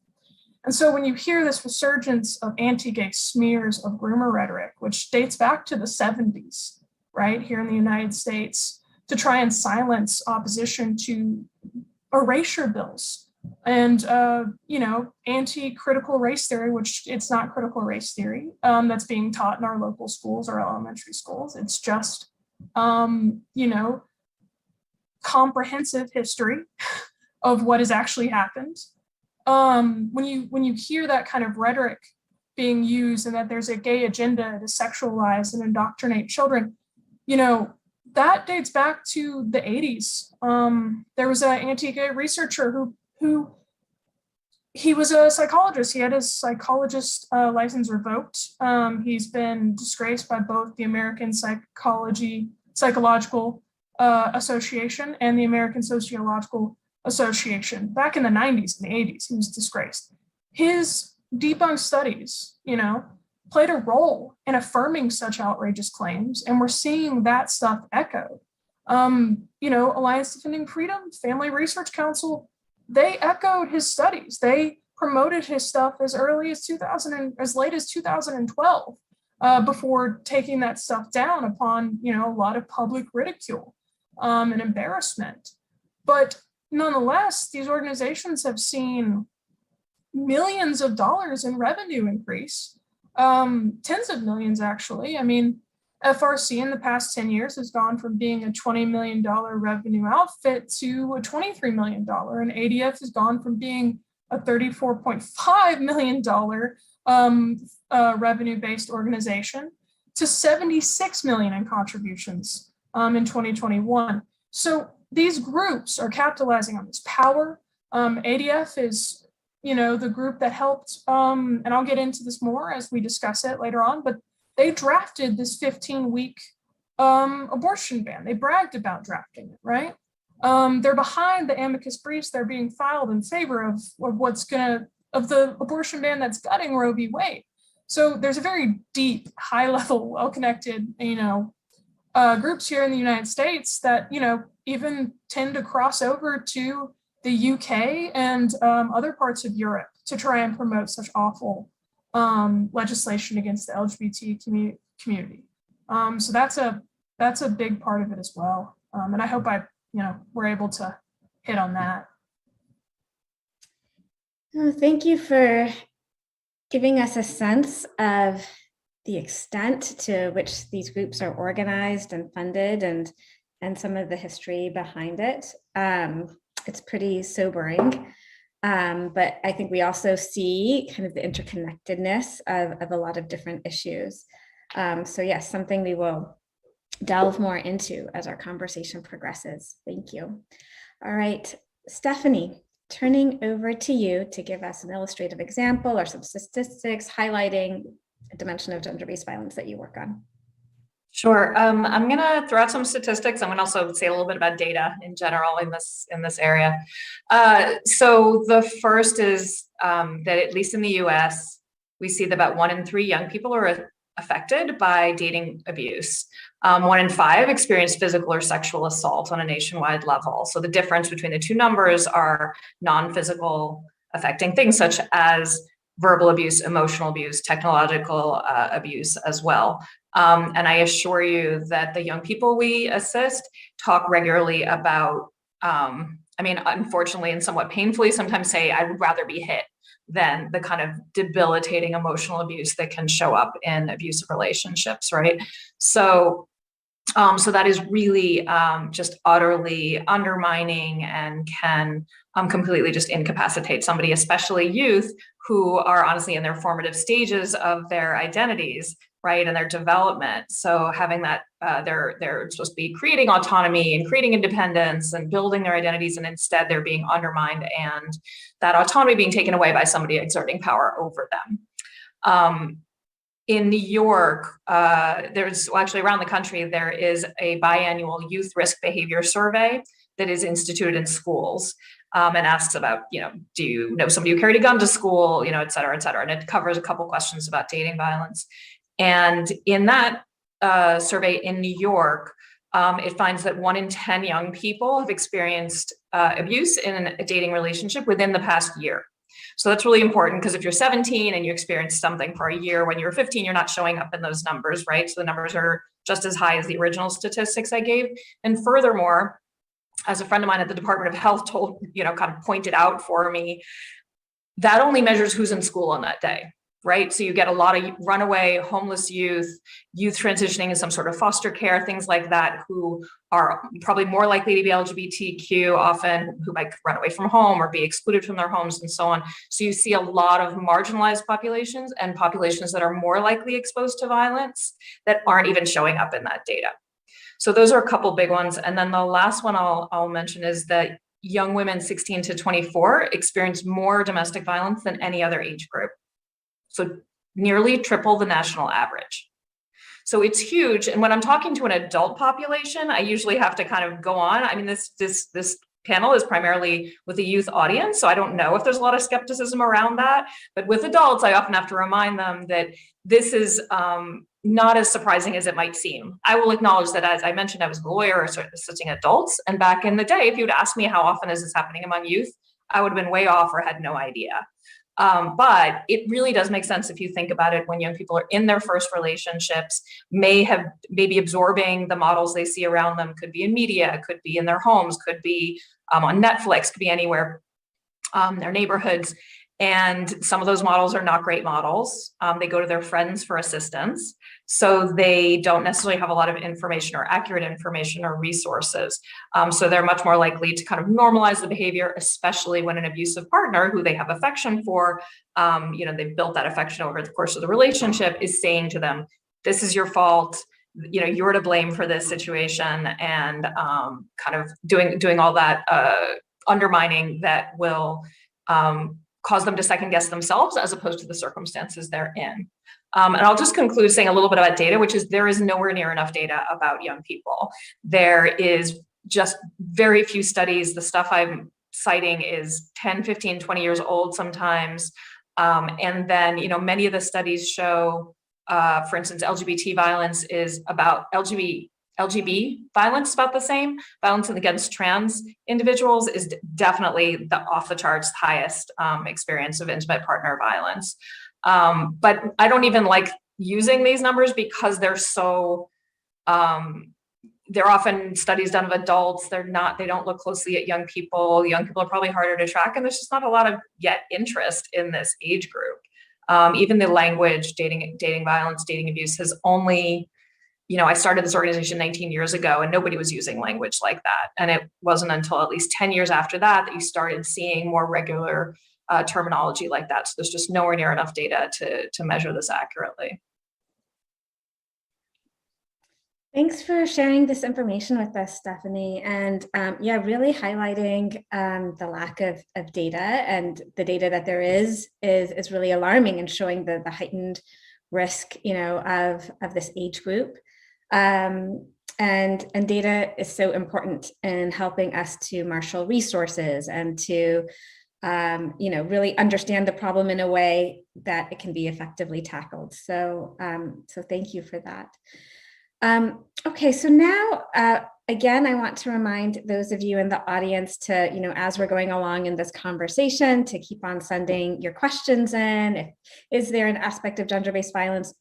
And so when you hear this resurgence of anti-gay smears of groomer rhetoric, which dates back to the 70s, right, here in the United States, to try and silence opposition to erasure bills and, anti-critical race theory, which it's not critical race theory that's being taught in our local schools or elementary schools. It's just, comprehensive history of what has actually happened. When you hear that kind of rhetoric being used and that there's a gay agenda to sexualize and indoctrinate children, that dates back to the 80s. There was an anti-gay researcher who he was a psychologist. He had his psychologist license revoked. He's been disgraced by both the American Psychological Association and the American Sociological Association. Back in the 90s and the 80s, he was disgraced. His debunked studies, played a role in affirming such outrageous claims, and we're seeing that stuff echoed. Alliance Defending Freedom, Family Research Council, they echoed his studies. They promoted his stuff as early as as late as 2012, before taking that stuff down upon, a lot of public ridicule and embarrassment. But nonetheless, these organizations have seen millions of dollars in revenue increase, tens of millions, actually. I mean, FRC in the past 10 years has gone from being a $20 million revenue outfit to a $23 million, and ADF has gone from being a $34.5 million revenue-based organization to $76 million in contributions in 2021. So these groups are capitalizing on this power. ADF is, the group that helped, and I'll get into this more as we discuss it later on, but they drafted this 15-week abortion ban. They bragged about drafting it, right? they're behind the amicus briefs that are being filed in favor of the abortion ban that's gutting Roe v. Wade. So there's a very deep, high-level, well-connected, groups here in the United States that, even tend to cross over to the UK and other parts of Europe to try and promote such awful legislation against the LGBT community. So that's a big part of it as well. And I hope we're able to hit on that. Oh, thank you for giving us a sense of the extent to which these groups are organized and funded and some of the history behind it. It's pretty sobering. But I think we also see kind of the interconnectedness of a lot of different issues. So yes, something we will delve more into as our conversation progresses. Thank you. All right, Stephanie, turning over to you to give us an illustrative example or some statistics highlighting a dimension of gender-based violence that you work on. Sure. I'm going to throw out some statistics. I'm going to also say a little bit about data in general in this area. So the first is that at least in the US, we see that about 1 in 3 young people are affected by dating abuse. 1 in 5 experience physical or sexual assault on a nationwide level. So the difference between the two numbers are non-physical affecting things such as verbal abuse, emotional abuse, technological abuse as well. And I assure you that the young people we assist talk regularly about, unfortunately and somewhat painfully sometimes say, I would rather be hit than the kind of debilitating emotional abuse that can show up in abusive relationships, right? So that is really just utterly undermining and can completely just incapacitate somebody, especially youth who are honestly in their formative stages of their identities, right, and their development. So having that, they're supposed to be creating autonomy and creating independence and building their identities, and instead they're being undermined and that autonomy being taken away by somebody exerting power over them. In New York, actually around the country, there is a biannual youth risk behavior survey that is instituted in schools and asks about, do you know somebody who carried a gun to school, et cetera, et cetera. And it covers a couple questions about dating violence. And in that survey in New York, it finds that 1 in 10 young people have experienced abuse in a dating relationship within the past year. So that's really important because if you're 17 and you experienced something for a year, when you're 15, you're not showing up in those numbers, right? So the numbers are just as high as the original statistics I gave. And furthermore, as a friend of mine at the Department of Health kind of pointed out for me, that only measures who's in school on that day, right? So you get a lot of runaway, homeless youth transitioning in some sort of foster care, things like that, who are probably more likely to be LGBTQ often, who might run away from home or be excluded from their homes and so on. So you see a lot of marginalized populations and populations that are more likely exposed to violence that aren't even showing up in that data. So those are a couple big ones. And then the last one I'll mention is that young women 16 to 24 experience more domestic violence than any other age group. So nearly triple the national average. So it's huge. And when I'm talking to an adult population, I usually have to kind of go on. I mean, this panel is primarily with a youth audience, so I don't know if there's a lot of skepticism around that. But with adults, I often have to remind them that this is not as surprising as it might seem. I will acknowledge that, as I mentioned, I was a lawyer assisting adults. And back in the day, if you'd asked me how often is this happening among youth, I would have been way off or had no idea. But it really does make sense if you think about it when young people are in their first relationships, maybe absorbing the models they see around them, could be in media, could be in their homes, could be on Netflix, could be anywhere, their neighborhoods. And some of those models are not great models. They go to their friends for assistance. So they don't necessarily have a lot of information or accurate information or resources. So they're much more likely to kind of normalize the behavior, especially when an abusive partner who they have affection for, they've built that affection over the course of the relationship, is saying to them, this is your fault. You're to blame for this situation, and kind of doing all that undermining that will cause them to second guess themselves as opposed to the circumstances they're in. And I'll just conclude saying a little bit about data, which is there is nowhere near enough data about young people. There is just very few studies. The stuff I'm citing is 10, 15, 20 years old sometimes. And then, many of the studies show, for instance, LGBT violence is about LGB violence is about the same. Violence against trans individuals is definitely the off the charts highest experience of intimate partner violence. But I don't even like using these numbers because they're so, they're often studies done of adults. They don't look closely at young people. Young people are probably harder to track, and there's just not a lot of yet interest in this age group. Even the language, dating violence, dating abuse has only, I started this organization 19 years ago and nobody was using language like that. And it wasn't until at least 10 years after that you started seeing more regular terminology like that. So there's just nowhere near enough data to measure this accurately. Thanks for sharing this information with us, Stephanie. And really highlighting the lack of data, and the data that there is really alarming and showing the heightened risk, of this age group. And data is so important in helping us to marshal resources and to, really understand the problem in a way that it can be effectively tackled. So thank you for that. Okay, so now, again, I want to remind those of you in the audience to, as we're going along in this conversation, to keep on sending your questions in. Is there an aspect of gender-based violence,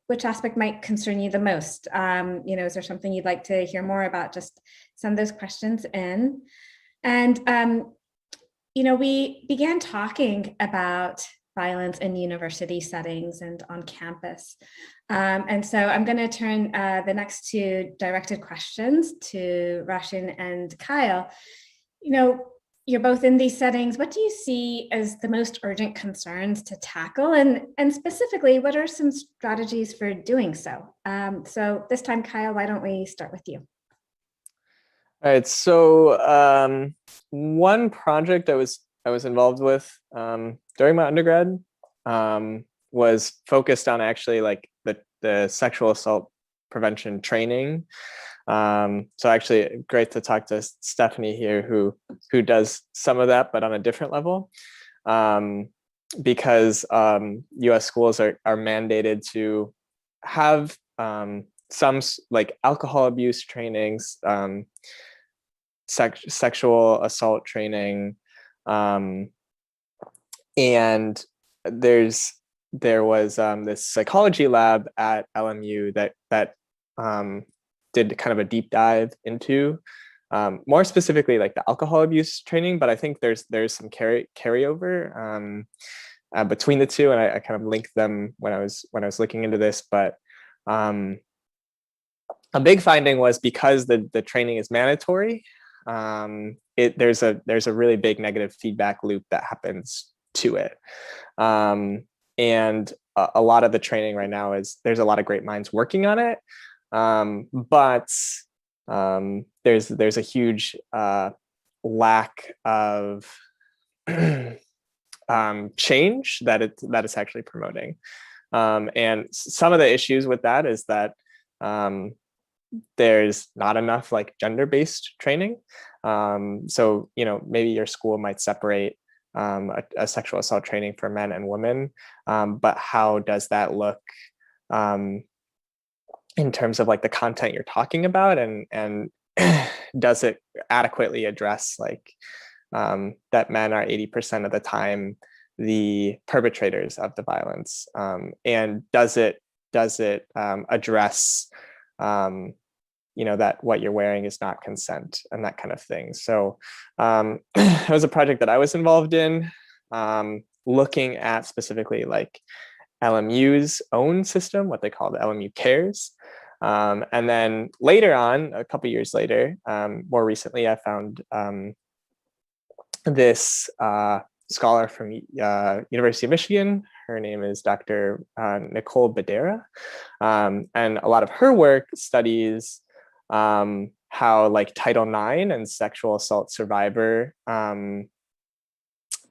which aspect might concern you the most? Is there something you'd like to hear more about? Just send those questions in. And, we began talking about violence in university settings and on campus. And so I'm going to turn the next two directed questions to Roshan and Kyle. You're both in these settings. What do you see as the most urgent concerns to tackle? And specifically, what are some strategies for doing so? So this time, Kyle, why don't we start with you? All right. So one project I was involved with during my undergrad was focused on actually like the sexual assault prevention training. So actually great to talk to Stephanie here who does some of that, but on a different level, because US schools are mandated to have some like alcohol abuse trainings, sexual assault training, and there was this psychology lab at LMU that did kind of a deep dive into more specifically like the alcohol abuse training, but I think there's some carryover between the two, and I kind of linked them when I was looking into this. But a big finding was because the training is mandatory, there's a really big negative feedback loop that happens to it. And a lot of the training right now there's a lot of great minds working on it. But there's a huge lack of change that it's actually promoting. And some of the issues with that is that there's not enough like gender-based training. So, maybe your school might separate a sexual assault training for men and women, but how does that look in terms of like the content you're talking about, and does it adequately address like that men are 80% of the time the perpetrators of the violence, and does it address that what you're wearing is not consent and that kind of thing. So it was a project that I was involved in, looking at specifically like LMU's own system, what they call the LMU Cares. And then later on, a couple years later, more recently, I found this scholar from University of Michigan. Her name is Dr. Nicole Badera. And a lot of her work studies how like Title IX and sexual assault survivor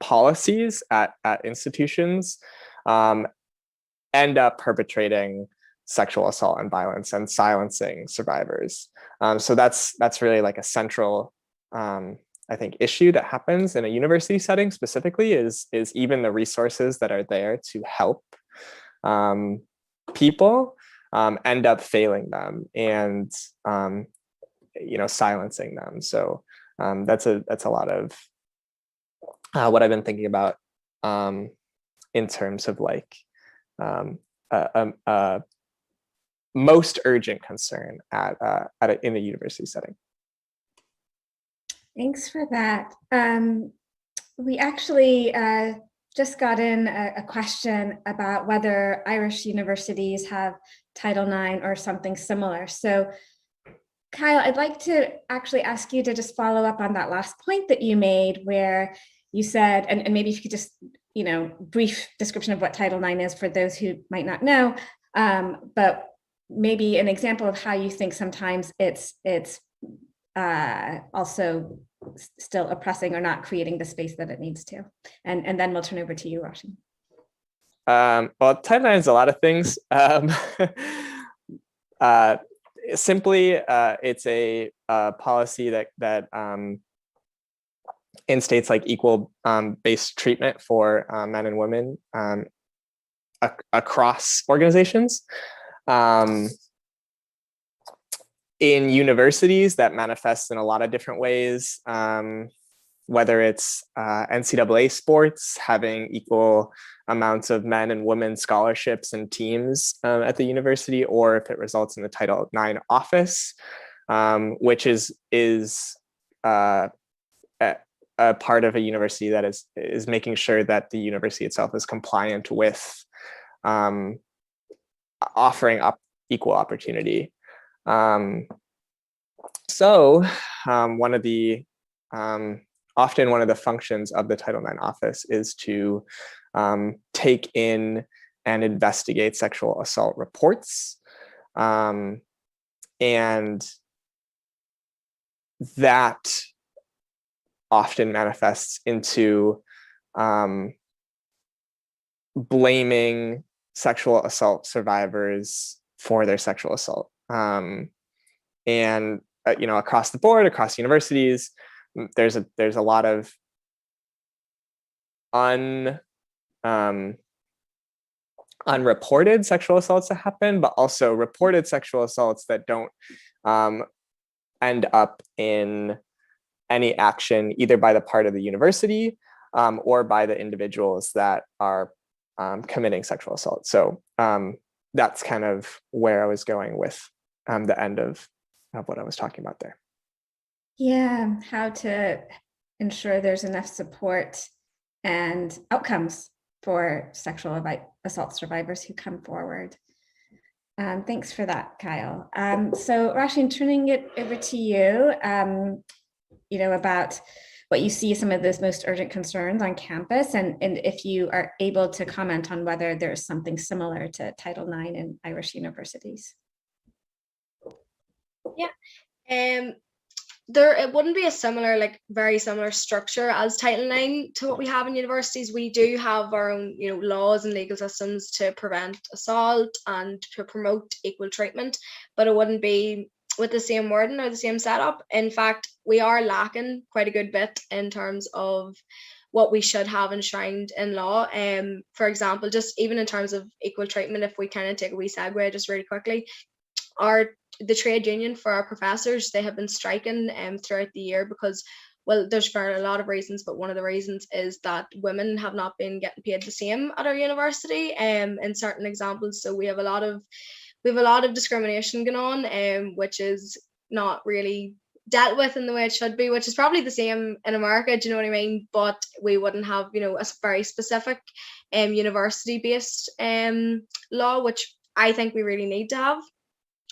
policies at institutions end up perpetrating sexual assault and violence and silencing survivors. So that's really like a central, I think, issue that happens in a university setting specifically is even the resources that are there to help people end up failing them and silencing them. So that's a lot of what I've been thinking about in terms of like most urgent concern in a university setting. Thanks for that. We actually just got in a question about whether Irish universities have Title IX or something similar. So Kyle, I'd like to actually ask you to just follow up on that last point that you made where you said, and maybe if you could just, brief description of what Title IX is for those who might not know, but maybe an example of how you think sometimes it's also still oppressing or not creating the space that it needs to. And then we'll turn over to you, Roshan. Well, Title IX is a lot of things. Simply, it's a policy that instates like equal based treatment for men and women across organizations. In universities, that manifests in a lot of different ways, whether it's NCAA sports having equal amounts of men and women scholarships and teams at the university, or if it results in the Title IX office, which is a part of a university that is making sure that the university itself is compliant with offering up equal opportunity. So one of the often one of the functions of the Title IX office is to take in and investigate sexual assault reports. And that often manifests into blaming sexual assault survivors for their sexual assault. And across the board, across universities, there's a lot of unreported sexual assaults that happen, but also reported sexual assaults that don't end up in any action either by the part of the university or by the individuals that are committing sexual assault. So that's kind of where I was going with the end of what I was talking about there. Yeah, how to ensure there's enough support and outcomes for sexual assault survivors who come forward. Thanks for that, Kyle. So Roshan, turning it over to you, about what you see some of those most urgent concerns on campus, and if you are able to comment on whether there's something similar to Title IX in Irish universities. Yeah, it wouldn't be a similar, very similar structure as Title IX to what we have in universities. We do have our own, laws and legal systems to prevent assault and to promote equal treatment, but it wouldn't be with the same wording or the same setup. In fact, we are lacking quite a good bit in terms of what we should have enshrined in law. For example, just even in terms of equal treatment, if we kind of take a wee segue just really quickly, the trade union for our professors, they have been striking throughout the year because, well, there's for a lot of reasons, but one of the reasons is that women have not been getting paid the same at our university in certain examples. So we have a lot of discrimination going on, which is not really dealt with in the way it should be, which is probably the same in America, do you know what I mean? But we wouldn't have, a very specific university-based law, which I think we really need to have.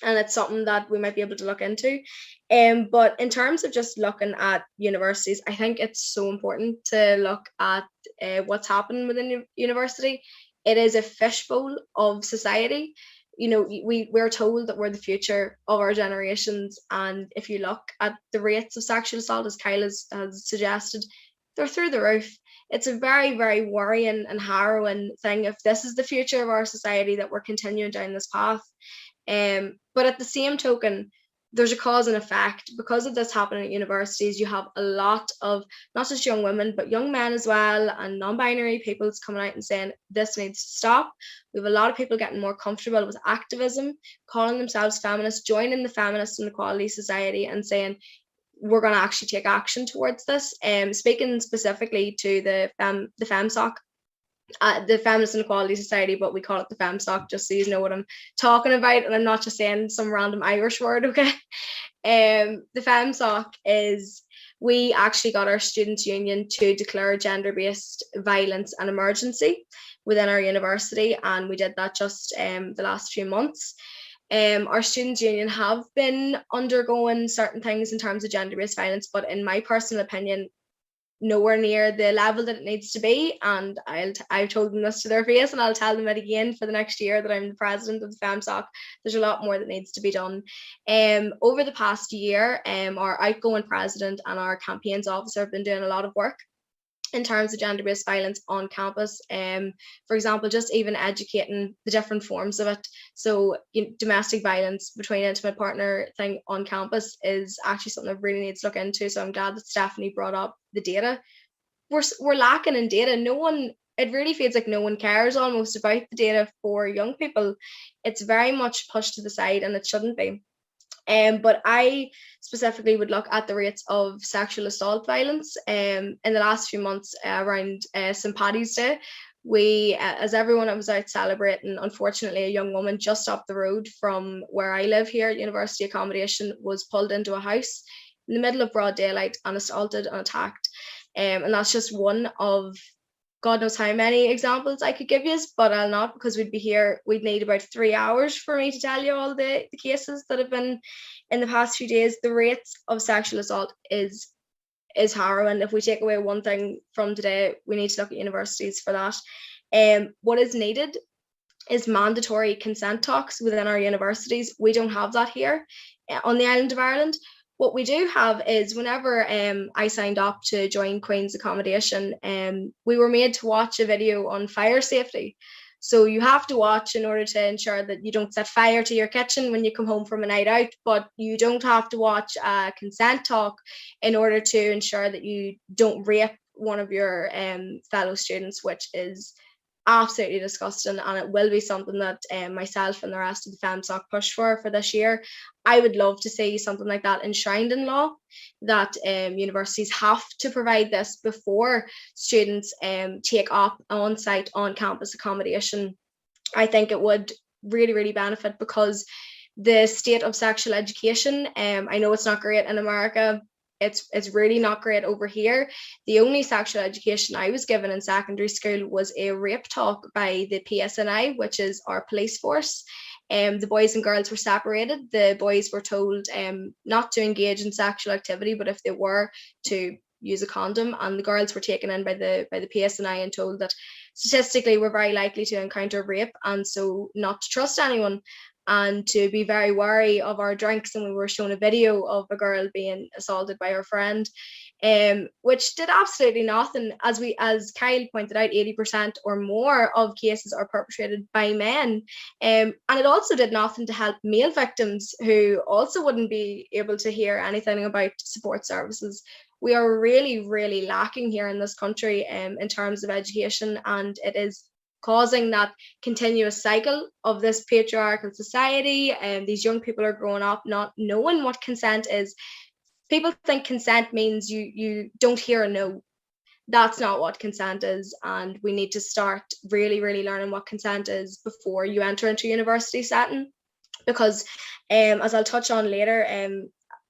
And it's something that we might be able to look into. But in terms of just looking at universities, I think it's so important to look at what's happening within university. It is a fishbowl of society. We're told that we're the future of our generations. And if you look at the rates of sexual assault, as Kyle has suggested, they're through the roof. it's a very, very worrying and harrowing thing if this is the future of our society, that we're continuing down this path. But at the same token, there's a cause and effect. Because of this happening at universities, you have a lot of not just young women, but young men as well, and non-binary people's coming out and saying this needs to stop. We have a lot of people getting more comfortable with activism, calling themselves feminists, joining the Feminist and Equality Society and saying, we're going to actually take action towards this. Speaking specifically to the FemSoc, the Feminist and Equality Society, but we call it the FemSoc just so you know what I'm talking about, and I'm not just saying some random Irish word, okay? The FemSoc is, we actually got our students' union to declare gender-based violence an emergency within our university, and we did that just the last few months. Our students' union have been undergoing certain things in terms of gender-based violence, but in my personal opinion, nowhere near the level that it needs to be. And I've told them this to their face, and I'll tell them it again for the next year that I'm the president of the FemSoc. There's a lot more that needs to be done. Over the past year, our outgoing president and our campaigns officer have been doing a lot of work in terms of gender-based violence on campus. For example, just even educating the different forms of it. So domestic violence between intimate partner thing on campus is actually something that really needs to look into. So I'm glad that Stephanie brought up the data. We're lacking in data. It really feels like no one cares almost about the data for young people. It's very much pushed to the side, and it shouldn't be. But I specifically would look at the rates of sexual assault violence. In the last few months around St. Paddy's Day, we, as everyone was out celebrating, unfortunately, a young woman just up the road from where I live here at University Accommodation was pulled into a house in the middle of broad daylight and assaulted and attacked. And that's just one of God knows how many examples I could give you, but I'll not, because we'd need about 3 hours for me to tell you all the cases that have been in the past few days. The rates of sexual assault is harrowing. If we take away one thing from today, we need to look at universities for that. What is needed is mandatory consent talks within our universities. We don't have that here on the island of Ireland. What we do have is, whenever I signed up to join Queen's Accommodation, we were made to watch a video on fire safety. So you have to watch in order to ensure that you don't set fire to your kitchen when you come home from a night out, but you don't have to watch a consent talk in order to ensure that you don't rape one of your fellow students, which is absolutely disgusting, and it will be something that myself and the rest of the FemSoc push for this year. I would love to see something like that enshrined in law, that universities have to provide this before students take up on-site, on-campus accommodation. I think it would really, really benefit, because the state of sexual education, I know it's not great in America. It's really not great over here. The only sexual education I was given in secondary school was a rape talk by the PSNI, which is our police force. The boys and girls were separated. The boys were told not to engage in sexual activity, but if they were, to use a condom. And the girls were taken in by the PSNI and told that statistically we're very likely to encounter rape, and so not to trust anyone, and to be very wary of our drinks. And we were shown a video of a girl being assaulted by her friend, which did absolutely nothing. As Kyle pointed out, 80% or more of cases are perpetrated by men, and it also did nothing to help male victims, who also wouldn't be able to hear anything about support services. We are really, really lacking here in this country in terms of education, and it is causing that continuous cycle of this patriarchal society. And these young people are growing up not knowing what consent is. People think consent means you don't hear a no. That's not what consent is, and we need to start really, really learning what consent is before you enter into a university setting. Because as I'll touch on later,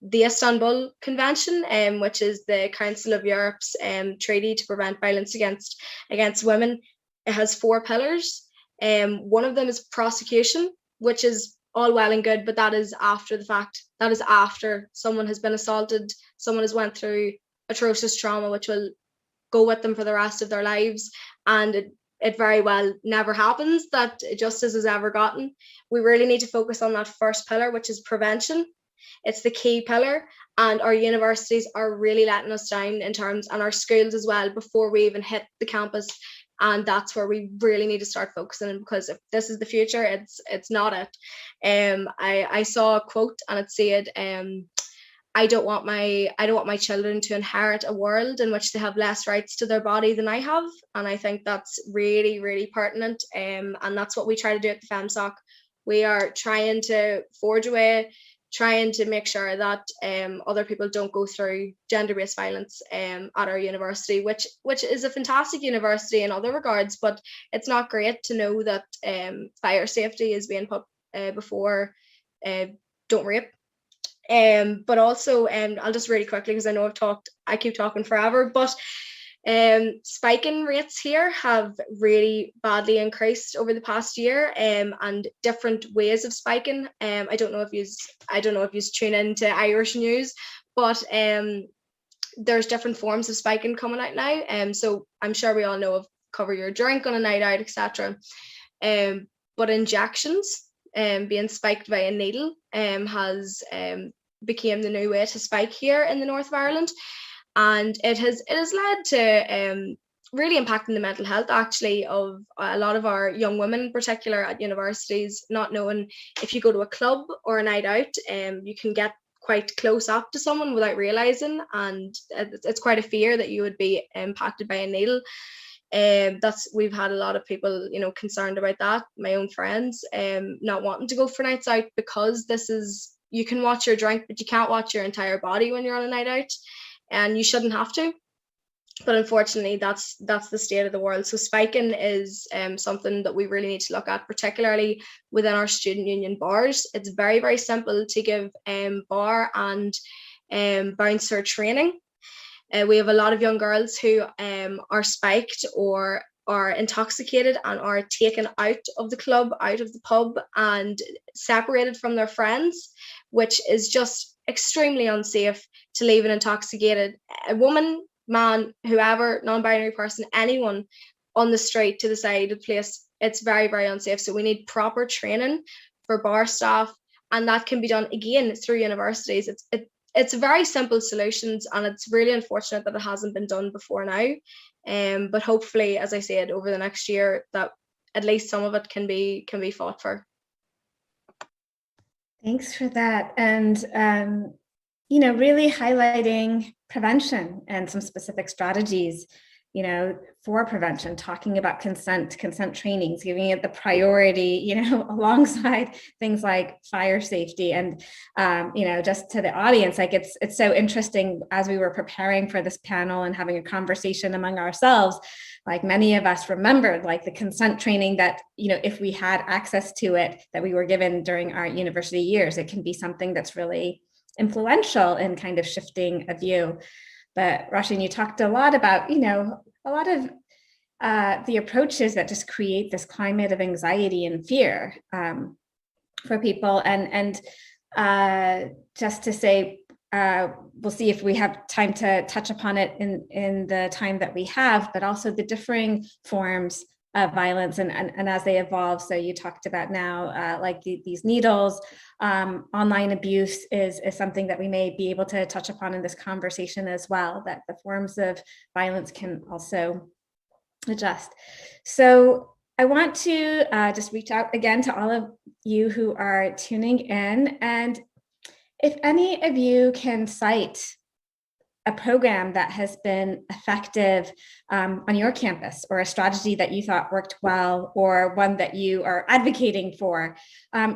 the Istanbul Convention, which is the Council of Europe's treaty to prevent violence against women, it has 4 pillars. One of them is prosecution, which is all well and good, but that is after the fact. That is after someone has been assaulted, someone has went through atrocious trauma, which will go with them for the rest of their lives. And it very well never happens that justice is ever gotten. We really need to focus on that first pillar, which is prevention. It's the key pillar, and our universities are really letting us down in terms, and our schools as well, before we even hit the campus. And that's where we really need to start focusing, because if this is the future, it's not it. I saw a quote, and it said, I don't want my children to inherit a world in which they have less rights to their body than I have. And I think that's really, really pertinent. And that's what we try to do at the FemSoc. We are trying to forge a way, trying to make sure that other people don't go through gender-based violence at our university, which is a fantastic university in other regards, but it's not great to know that fire safety is being put before don't rape. But also, I'll just really quickly, because I know I keep talking forever, but spiking rates here have really badly increased over the past year, and different ways of spiking. I don't know if you tune into Irish news, but there's different forms of spiking coming out now. So I'm sure we all know of cover your drink on a night out, etc. But injections, being spiked by a needle, has became the new way to spike here in the north of Ireland, and it has led to really impacting the mental health actually of a lot of our young women, in particular at universities, not knowing if you go to a club or a night out, you can get quite close up to someone without realizing, and it's quite a fear that you would be impacted by a needle. We've had a lot of people, concerned about that. My own friends, not wanting to go for nights out, because you can watch your drink, but you can't watch your entire body when you're on a night out, and you shouldn't have to. But unfortunately, that's the state of the world. So spiking is something that we really need to look at, particularly within our student union bars. It's very, very simple to give bar and bouncer training. We have a lot of young girls who are spiked or are intoxicated and are taken out of the club, out of the pub, and separated from their friends, which is just extremely unsafe to leave an intoxicated woman, man, whoever, non-binary person, anyone on the street to the side of the place. It's very, very unsafe. So we need proper training for bar staff, and that can be done again through universities. It's very simple solutions, and it's really unfortunate that it hasn't been done before now. But hopefully, as I said, over the next year, that at least some of it can be fought for. Thanks for that. And, really highlighting prevention and some specific strategies, for prevention, talking about consent trainings, giving it the priority, alongside things like fire safety. And, just to the audience, like it's so interesting as we were preparing for this panel and having a conversation among ourselves, like many of us remembered like the consent training that, if we had access to it, that we were given during our university years. It can be something that's really influential in kind of shifting a view. But Roisin, you talked a lot about, a lot of the approaches that just create this climate of anxiety and fear for people. And just to say, we'll see if we have time to touch upon it in the time that we have, but also the differing forms of violence and as they evolve. So you talked about now, like these needles, online abuse is something that we may be able to touch upon in this conversation as well, that the forms of violence can also adjust. So I want to just reach out again to all of you who are tuning in. And if any of you can cite a program that has been effective on your campus, or a strategy that you thought worked well, or one that you are advocating for,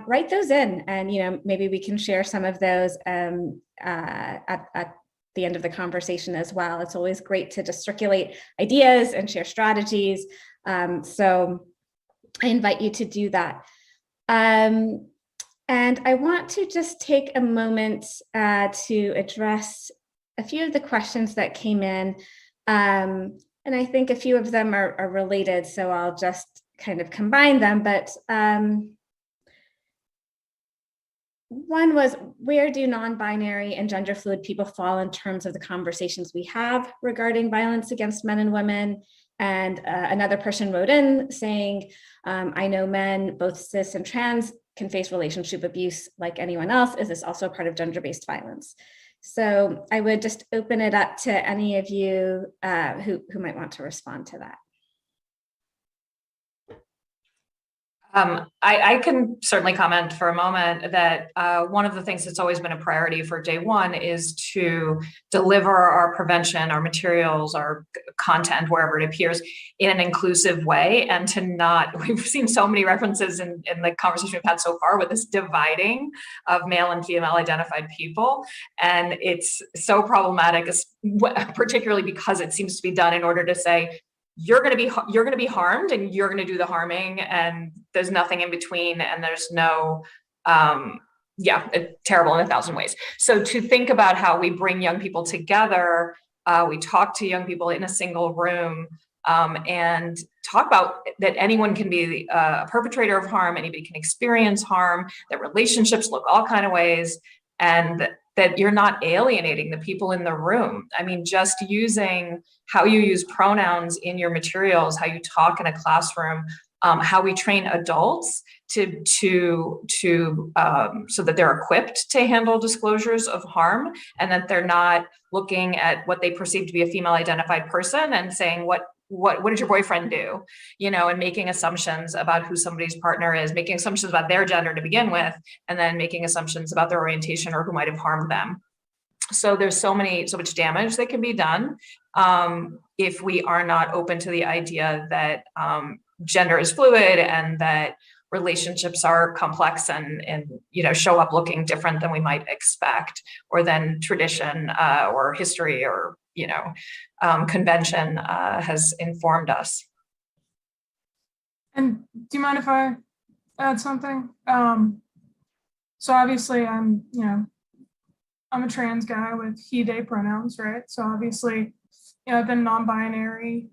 write those in, and maybe we can share some of those at the end of the conversation as well. It's always great to just circulate ideas and share strategies. So I invite you to do that. And I want to just take a moment to address a few of the questions that came in. And I think a few of them are related, so I'll just kind of combine them. But one was, where do non-binary and gender fluid people fall in terms of the conversations we have regarding violence against men and women? And another person wrote in saying, I know men, both cis and trans, can face relationship abuse like anyone else. Is this also a part of gender-based violence? So I would just open it up to any of you who might want to respond to that. I can certainly comment for a moment that one of the things that's always been a priority for Day One is to deliver our prevention, our materials, our content, wherever it appears, in an inclusive way, and to not, we've seen so many references in the conversation we've had so far with this dividing of male and female identified people. And it's so problematic, particularly because it seems to be done in order to say, you're going to be harmed and you're going to do the harming, and there's nothing in between, and there's no terrible in 1,000 ways. So to think about how we bring young people together, we talk to young people in a single room, and talk about that anyone can be a perpetrator of harm, anybody can experience harm, that relationships look all kind of ways, and that you're not alienating the people in the room. I mean, just using how you use pronouns in your materials, how you talk in a classroom, how we train adults so that they're equipped to handle disclosures of harm, and that they're not looking at what they perceive to be a female identified person and saying, what did your boyfriend do? And making assumptions about who somebody's partner is, making assumptions about their gender to begin with, and then making assumptions about their orientation or who might have harmed them. So there's so much damage that can be done if we are not open to the idea that gender is fluid and that relationships are complex and show up looking different than we might expect, or than tradition or history or convention has informed us. And do you mind if I add something? So obviously I'm a trans guy with he, they pronouns, right? So obviously, I've been non-binary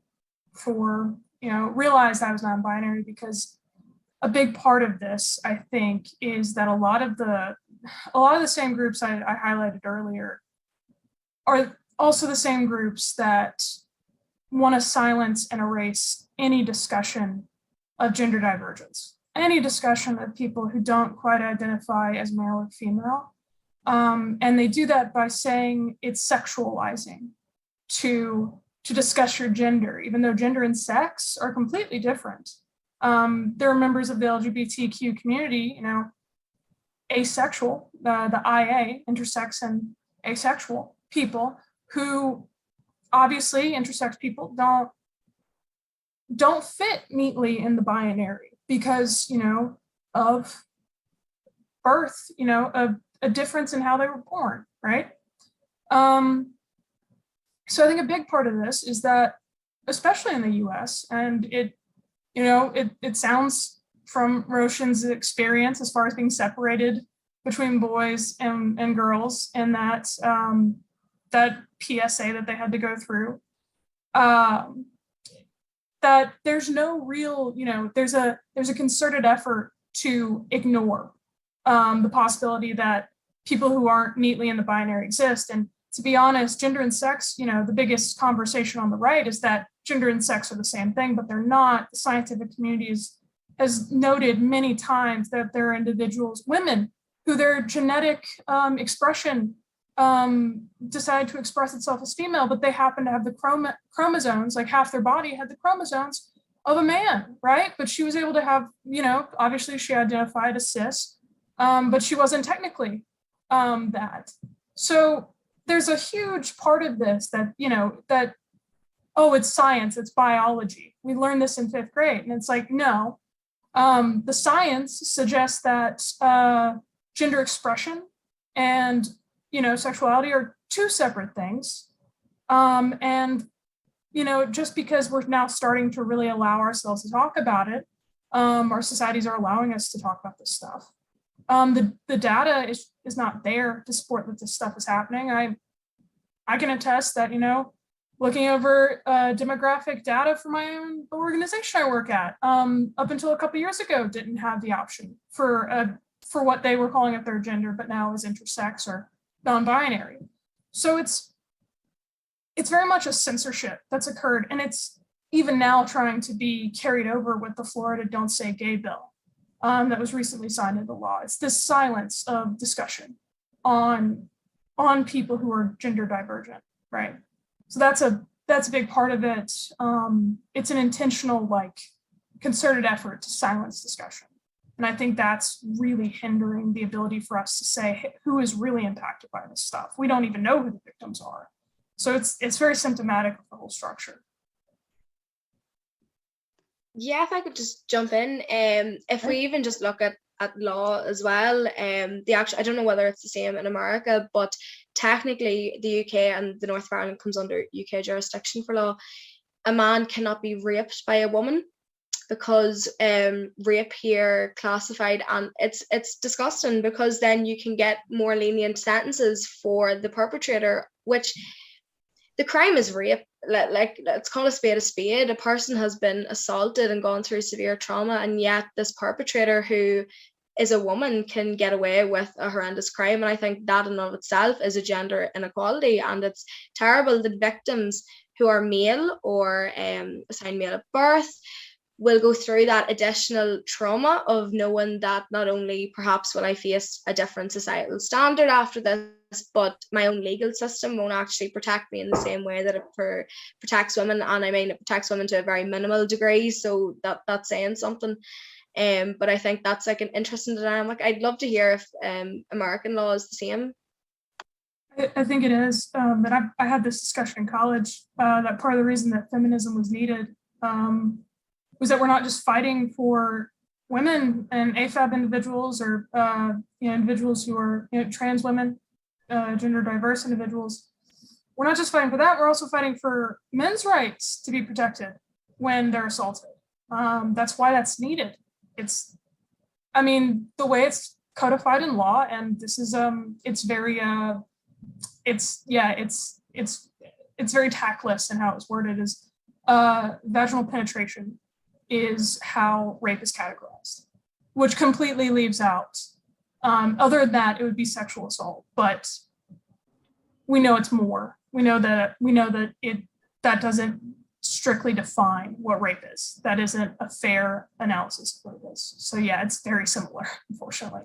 for, realized I was non-binary because a big part of this, I think, is that a lot of the same groups I highlighted earlier are also the same groups that want to silence and erase any discussion of gender divergence, any discussion of people who don't quite identify as male or female. And they do that by saying it's sexualizing to discuss your gender, even though gender and sex are completely different. There are members of the LGBTQ community, asexual, the IA, intersex and asexual people, who obviously intersex people don't fit neatly in the binary because, of birth, of a difference in how they were born, right? So I think a big part of this is that, especially in the US, and it sounds from Roshan's experience as far as being separated between boys and girls, and that PSA that they had to go through, that there's no real, there's a concerted effort to ignore the possibility that people who aren't neatly in the binary exist. And to be honest, gender and sex, the biggest conversation on the right is that gender and sex are the same thing, but they're not. The scientific community has noted many times that there are individuals, women, who their genetic expression decide to express itself as female, but they happen to have the chromosomes, like half their body had the chromosomes of a man, right? But she was able to have, obviously she identified as cis, but she wasn't technically that. So there's a huge part of this that, it's science, it's biology. We learned this in 5th grade. And it's like, no, the science suggests that gender expression and, sexuality are two separate things. And, just because we're now starting to really allow ourselves to talk about it, our societies are allowing us to talk about this stuff. The data is not there to support that this stuff is happening. I can attest that, looking over demographic data for my own organization I work at, up until a couple of years ago, didn't have the option for what they were calling a third gender, but now is intersex or non-binary. So it's very much a censorship that's occurred, and it's even now trying to be carried over with the Florida Don't Say Gay bill. that was recently signed into law. It's this silence of discussion on people who are gender divergent, right? So that's a big part of it. It's an intentional, like, concerted effort to silence discussion. And I think that's really hindering the ability for us to say, hey, who is really impacted by this stuff? We don't even know who the victims are. So it's very symptomatic of the whole structure. Yeah, if I could just jump in, if we even just look at law as well, I don't know whether it's the same in America, but technically the UK and the North of Ireland comes under UK jurisdiction for law. A man cannot be raped by a woman, because rape here classified, and it's disgusting, because then you can get more lenient sentences for the perpetrator, which the crime is rape. Like, let's call a spade a spade. A person has been assaulted and gone through severe trauma, and yet this perpetrator, who is a woman, can get away with a horrendous crime. And I think that in and of itself is a gender inequality, and it's terrible that victims who are male or assigned male at birth will go through that additional trauma of knowing that not only perhaps will I face a different societal standard after this, but my own legal system won't actually protect me in the same way that it protects women. And I mean, it protects women to a very minimal degree, so that's saying something. But I think that's like an interesting dynamic. I'd love to hear if American law is the same. I think it is. But I had this discussion in college, that part of the reason that feminism was needed was that we're not just fighting for women and AFAB individuals, or individuals who are trans women, gender diverse individuals. We're not just fighting for that, we're also fighting for men's rights to be protected when they're assaulted. That's why that's needed. The way it's codified in law, and this is it's very very tactless in how it's worded, is vaginal penetration is how rape is categorized, which completely leaves out, other than that, it would be sexual assault, but we know it's more. We know that that doesn't strictly define what rape is. That isn't a fair analysis of what it is. So yeah, it's very similar, unfortunately.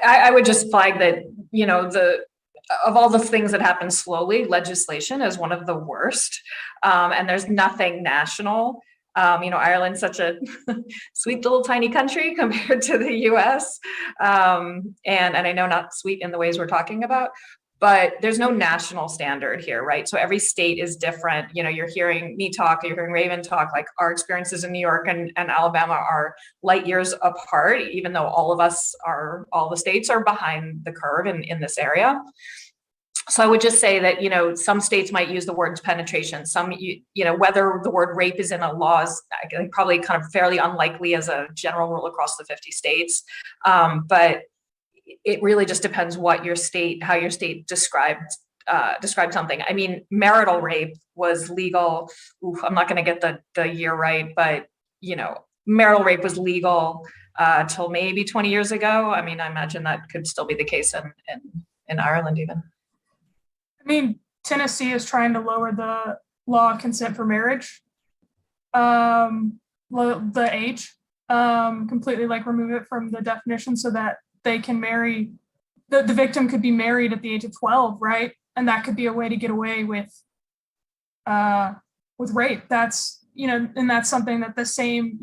I would just flag that, of all the things that happen slowly, legislation is one of the worst. And there's nothing national. Ireland's such a sweet little tiny country compared to the US. And I know not sweet in the ways we're talking about, but there's no national standard here, right? So every state is different. You're hearing me talk, you're hearing Raven talk, like our experiences in New York and Alabama are light years apart, even though all the states are behind the curve in this area. So I would just say that, some states might use the word penetration. Some, whether the word rape is in a law is probably kind of fairly unlikely as a general rule across the 50 states. But it really just depends how your state described something. I mean, marital rape was legal. I'm not going to get the year right, but, marital rape was legal till maybe 20 years ago. I mean, I imagine that could still be the case in Ireland even. I mean, Tennessee is trying to lower the law of consent for marriage, the age, completely remove it from the definition so that they can marry, the victim could be married at the age of 12, right? And that could be a way to get away with rape. That's, and that's something that the same,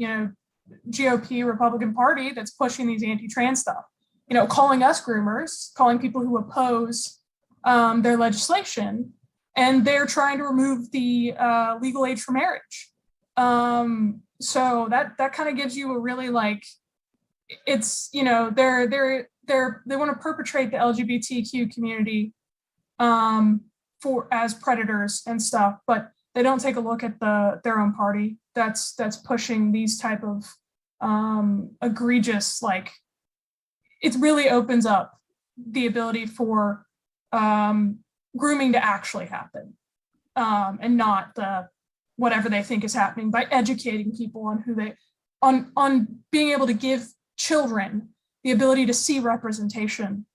GOP Republican Party that's pushing these anti-trans stuff, calling us groomers, calling people who oppose their legislation, and they're trying to remove the legal age for marriage. So that kind of gives you a really it's they want to perpetrate the LGBTQ community as predators and stuff, but they don't take a look at their own party that's pushing these type of egregious, it really opens up the ability for grooming to actually happen, and not whatever they think is happening, by educating people on who they on being able to give children the ability to see representation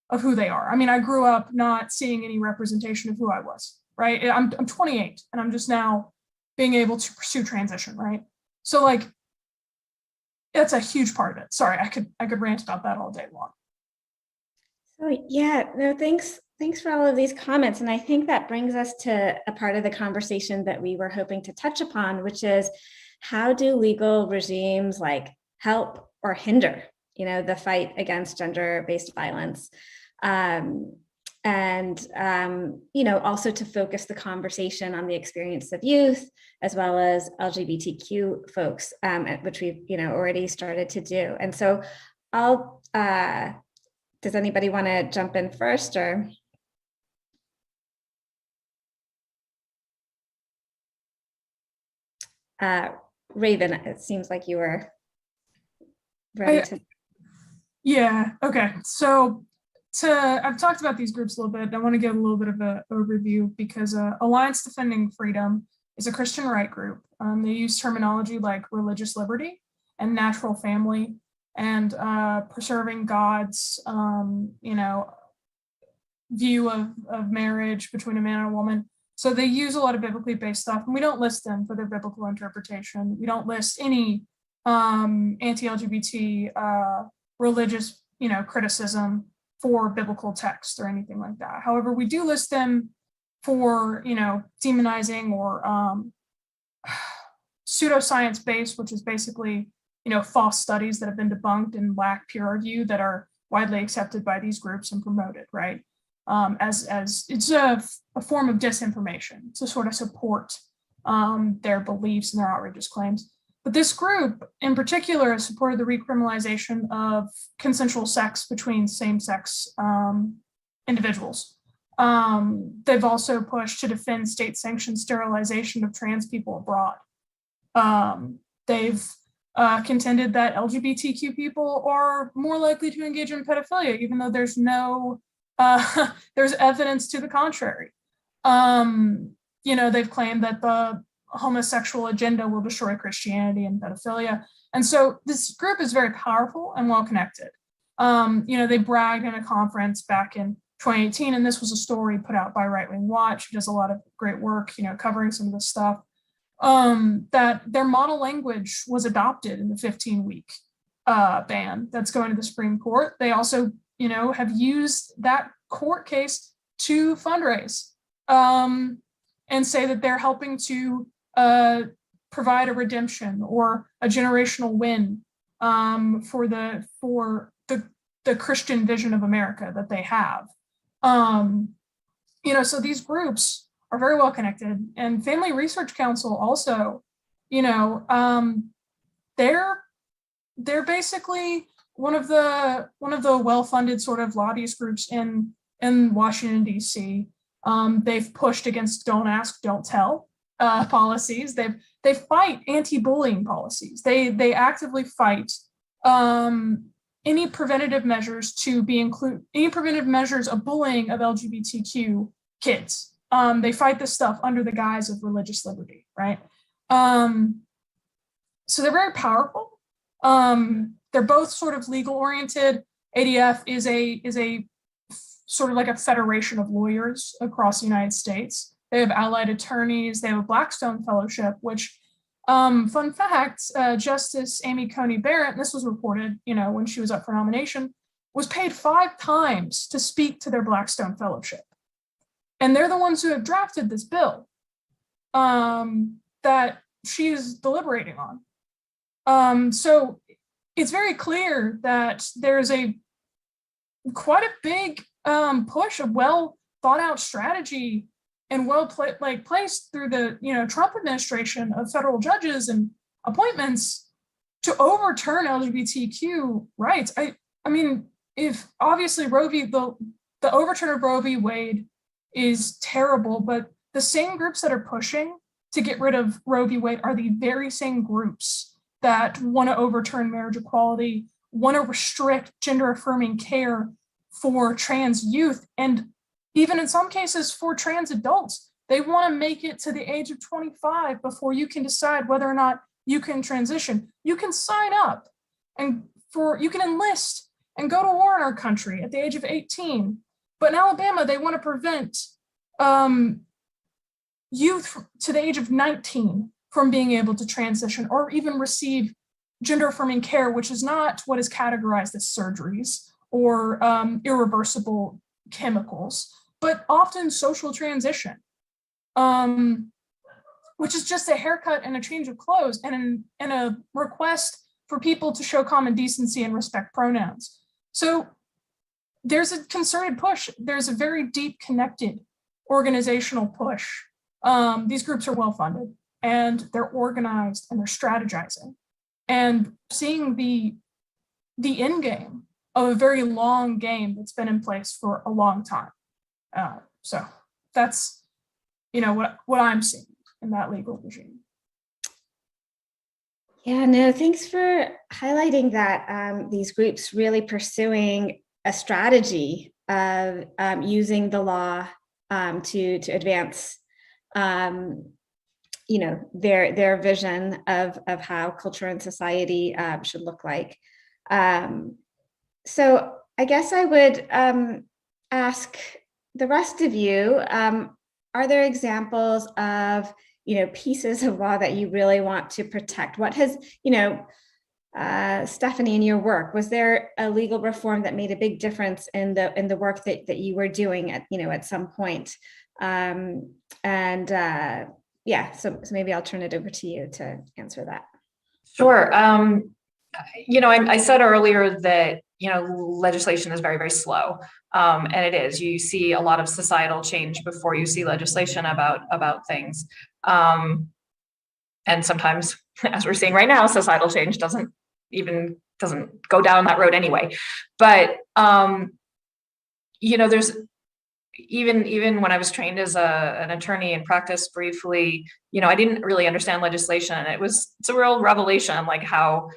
of who they are. I mean, I grew up not seeing any representation of who I was, right? I'm 28 and I'm just now being able to pursue transition, right? So that's a huge part of it. Sorry, I could rant about that all day long. So yeah, no, thanks for all of these comments. And I think that brings us to a part of the conversation that we were hoping to touch upon, which is how do legal regimes like help or hinder, the fight against gender-based violence? Also to focus the conversation on the experience of youth as well as LGBTQ folks, which we've already started to do. And so does anybody want to jump in first, or? Raven, it seems like you were ready to. Yeah, okay. So I've talked about these groups a little bit. I want to give a little bit of an overview because Alliance Defending Freedom is a Christian right group. They use terminology like religious liberty and natural family and preserving God's, view of marriage between a man and a woman. So they use a lot of biblically based stuff, and we don't list them for their biblical interpretation. We don't list any anti-LGBT religious, criticism for biblical text or anything like that. However, we do list them for, demonizing or pseudoscience based, which is basically, false studies that have been debunked and lack peer review that are widely accepted by these groups and promoted, right? As it's a form of disinformation to sort of support their beliefs and their outrageous claims. But this group in particular has supported the recriminalization of consensual sex between same-sex individuals. They've also pushed to defend state-sanctioned sterilization of trans people abroad. They've contended that LGBTQ people are more likely to engage in pedophilia, even though there's there's evidence to the contrary. They've claimed that the homosexual agenda will destroy Christianity and pedophilia. And so this group is very powerful and well-connected. They bragged in a conference back in 2018, and this was a story put out by Right Wing Watch, who does a lot of great work, covering some of this stuff, that their model language was adopted in the 15-week ban that's going to the Supreme Court. They also have used that court case to fundraise and say that they're helping to provide a redemption or a generational win for the Christian vision of America that they have. So these groups are very well connected, and Family Research Council also, they're basically one of the well-funded sort of lobbyist groups in Washington, D.C. They've pushed against don't ask, don't tell policies. They fight anti-bullying policies. They actively fight any preventative measures of bullying of LGBTQ kids. They fight this stuff under the guise of religious liberty, right? So they're very powerful. They're both sort of legal oriented. ADF is a sort of like a federation of lawyers across the United States. They have allied attorneys. They have a Blackstone Fellowship, which, fun fact, Justice Amy Coney Barrett, and this was reported, when she was up for nomination, was paid 5 times to speak to their Blackstone Fellowship. And they're the ones who have drafted this bill that she is deliberating on. So it's very clear that there's quite a big push, a well thought out strategy and placed through the Trump administration of federal judges and appointments to overturn LGBTQ rights. I mean, if obviously the overturn of Roe v. Wade is terrible, but the same groups that are pushing to get rid of Roe v. Wade are the very same groups that want to overturn marriage equality, want to restrict gender-affirming care for trans youth, and even in some cases for trans adults. They want to make it to the age of 25 before you can decide whether or not you can transition. You can sign up and you can enlist and go to war in our country at the age of 18. But in Alabama, they want to prevent youth to the age of 19 from being able to transition or even receive gender affirming care, which is not what is categorized as surgeries or irreversible chemicals, but often social transition, which is just a haircut and a change of clothes and a request for people to show common decency and respect pronouns. So there's a concerted push. There's a very deep connected organizational push. These groups are well-funded and they're organized and they're strategizing. And seeing the end game of a very long game that's been in place for a long time. So that's, what I'm seeing in that legal regime. Yeah, no, thanks for highlighting that these groups really pursuing a strategy of using the law to advance, their vision of how culture and society should look like. So I guess I would ask the rest of you, are there examples of pieces of law that you really want to protect? What has, Stephanie, in your work, was there a legal reform that made a big difference in the work that you were doing at some point? So maybe I'll turn it over to you to answer that. Sure. I said earlier that, legislation is very, very slow. And it is. You see a lot of societal change before you see legislation about things. And sometimes, as we're seeing right now, societal change doesn't go down that road anyway. But, there's even when I was trained as an attorney and practiced briefly, I didn't really understand legislation. It's a real revelation, like how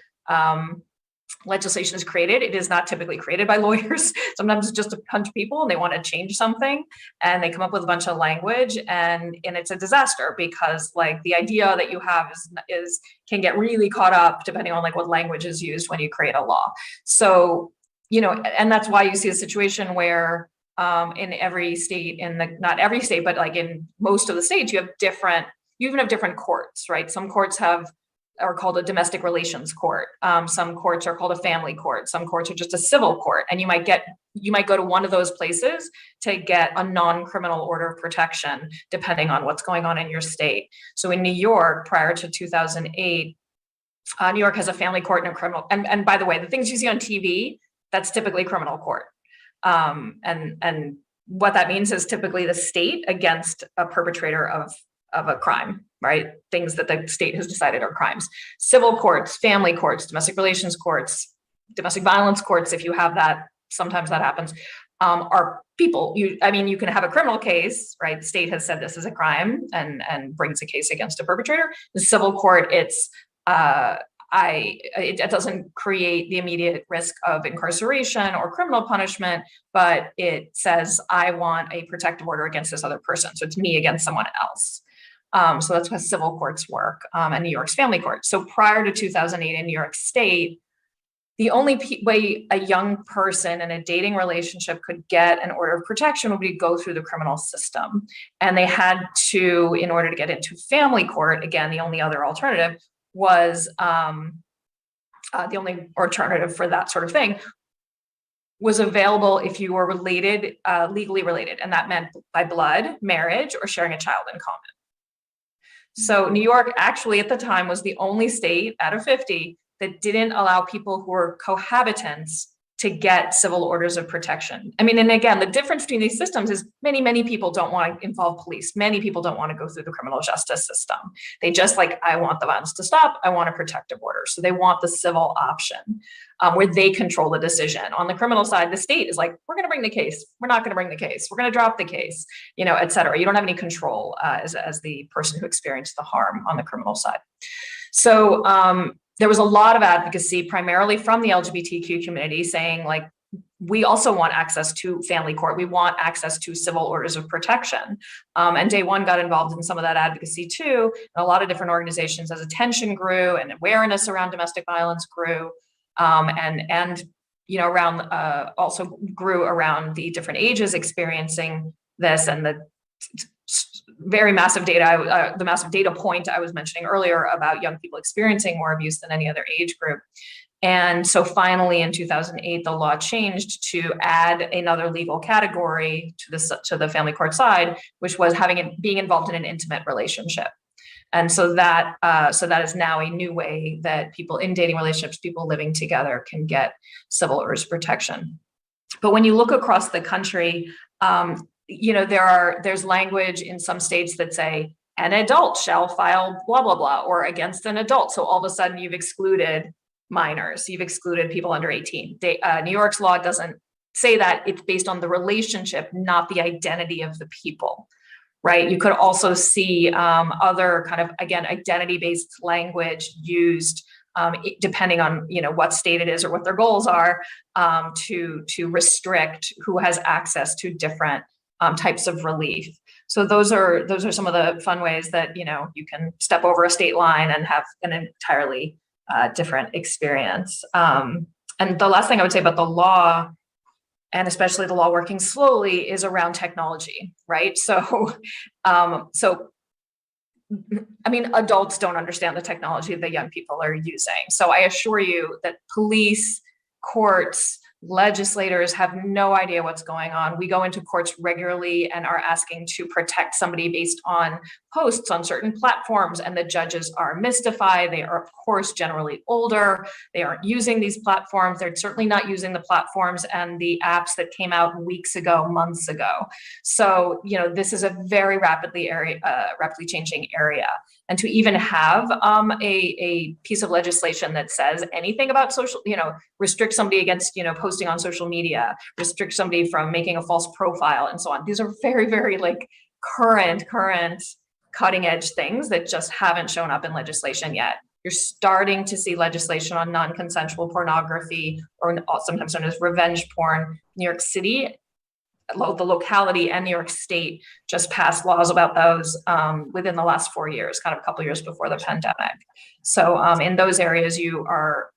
legislation is created. It is not typically created by lawyers. Sometimes it's just a bunch of people and they want to change something and they come up with a bunch of language and it's a disaster because like the idea that you have is can get really caught up depending on like what language is used when you create a law. So, and that's why you see a situation where in every state, not every state, but like in most of the states, you even have different courts, right? Some courts are called a domestic relations court. Some courts are called a family court. Some courts are just a civil court. And you might go to one of those places to get a non-criminal order of protection, depending on what's going on in your state. So in New York, prior to 2008, New York has a family court and a criminal. And by the way, the things you see on TV, that's typically criminal court. And what that means is typically the state against a perpetrator of a crime, right? Things that the state has decided are crimes. Civil courts, family courts, domestic relations courts, domestic violence courts, if you have that, sometimes that happens, are people. You can have a criminal case, right? The state has said this is a crime and brings a case against a perpetrator. The civil court, it doesn't create the immediate risk of incarceration or criminal punishment, but it says, I want a protective order against this other person. So it's me against someone else. So that's how civil courts work, and New York's family court. So prior to 2008 in New York State, the only way a young person in a dating relationship could get an order of protection would be to go through the criminal system. And they had to, in order to get into family court, again, the only other alternative was, the only alternative for that sort of thing was available if you were related, legally related. And that meant by blood, marriage, or sharing a child in common. So New York actually at the time was the only state out of 50 that didn't allow people who were cohabitants to get civil orders of protection. And again, the difference between these systems is many people don't want to involve police. Many people don't want to go through the criminal justice system. They just I want the violence to stop. I want a protective order. So they want the civil option where they control the decision. On the criminal side, the state is like, we're going to bring the case. We're not going to bring the case. We're going to drop the case, et cetera. You don't have any control as the person who experienced the harm on the criminal side. So, there was a lot of advocacy, primarily from the LGBTQ community, saying we also want access to family court. We want access to civil orders of protection. And Day One got involved in some of that advocacy too. And a lot of different organizations, as attention grew and awareness around domestic violence grew, around also grew around the different ages experiencing this and the very massive data, the massive data point I was mentioning earlier about young people experiencing more abuse than any other age group. And so finally in 2008, the law changed to add another legal category to the family court side, which was being involved in an intimate relationship. And so that is now a new way that people in dating relationships, people living together, can get civil urge protection. But when you look across the country, there's language in some states that say an adult shall file blah, blah, blah, or against an adult. So all of a sudden you've excluded minors, you've excluded people under 18. New York's law doesn't say that. It's based on the relationship, not the identity of the people, right? You could also see other kind of, again, identity-based language used depending on what state it is or what their goals are, to restrict who has access to different types of relief. So those are some of the fun ways that you can step over a state line and have an entirely different experience. And the last thing I would say about the law, and especially the law working slowly, is around technology, right? So I mean, adults don't understand the technology that young people are using. So I assure you that police, courts, legislators have no idea what's going on. We go into courts regularly and are asking to protect somebody based on posts on certain platforms, and the judges are mystified. They are, of course, generally older. They aren't using these platforms. They're certainly not using the platforms and the apps that came out weeks ago, months ago. So, this is a very rapidly changing area. And to even have a piece of legislation that says anything about social, restrict somebody against, posting on social media, restrict somebody from making a false profile, and so on. These are very, very current cutting edge things that just haven't shown up in legislation yet. You're starting to see legislation on non-consensual pornography, or sometimes known as revenge porn. New York City, the locality, and New York State just passed laws about those within the last 4 years, kind of a couple of years before the pandemic. So in those areas, you are,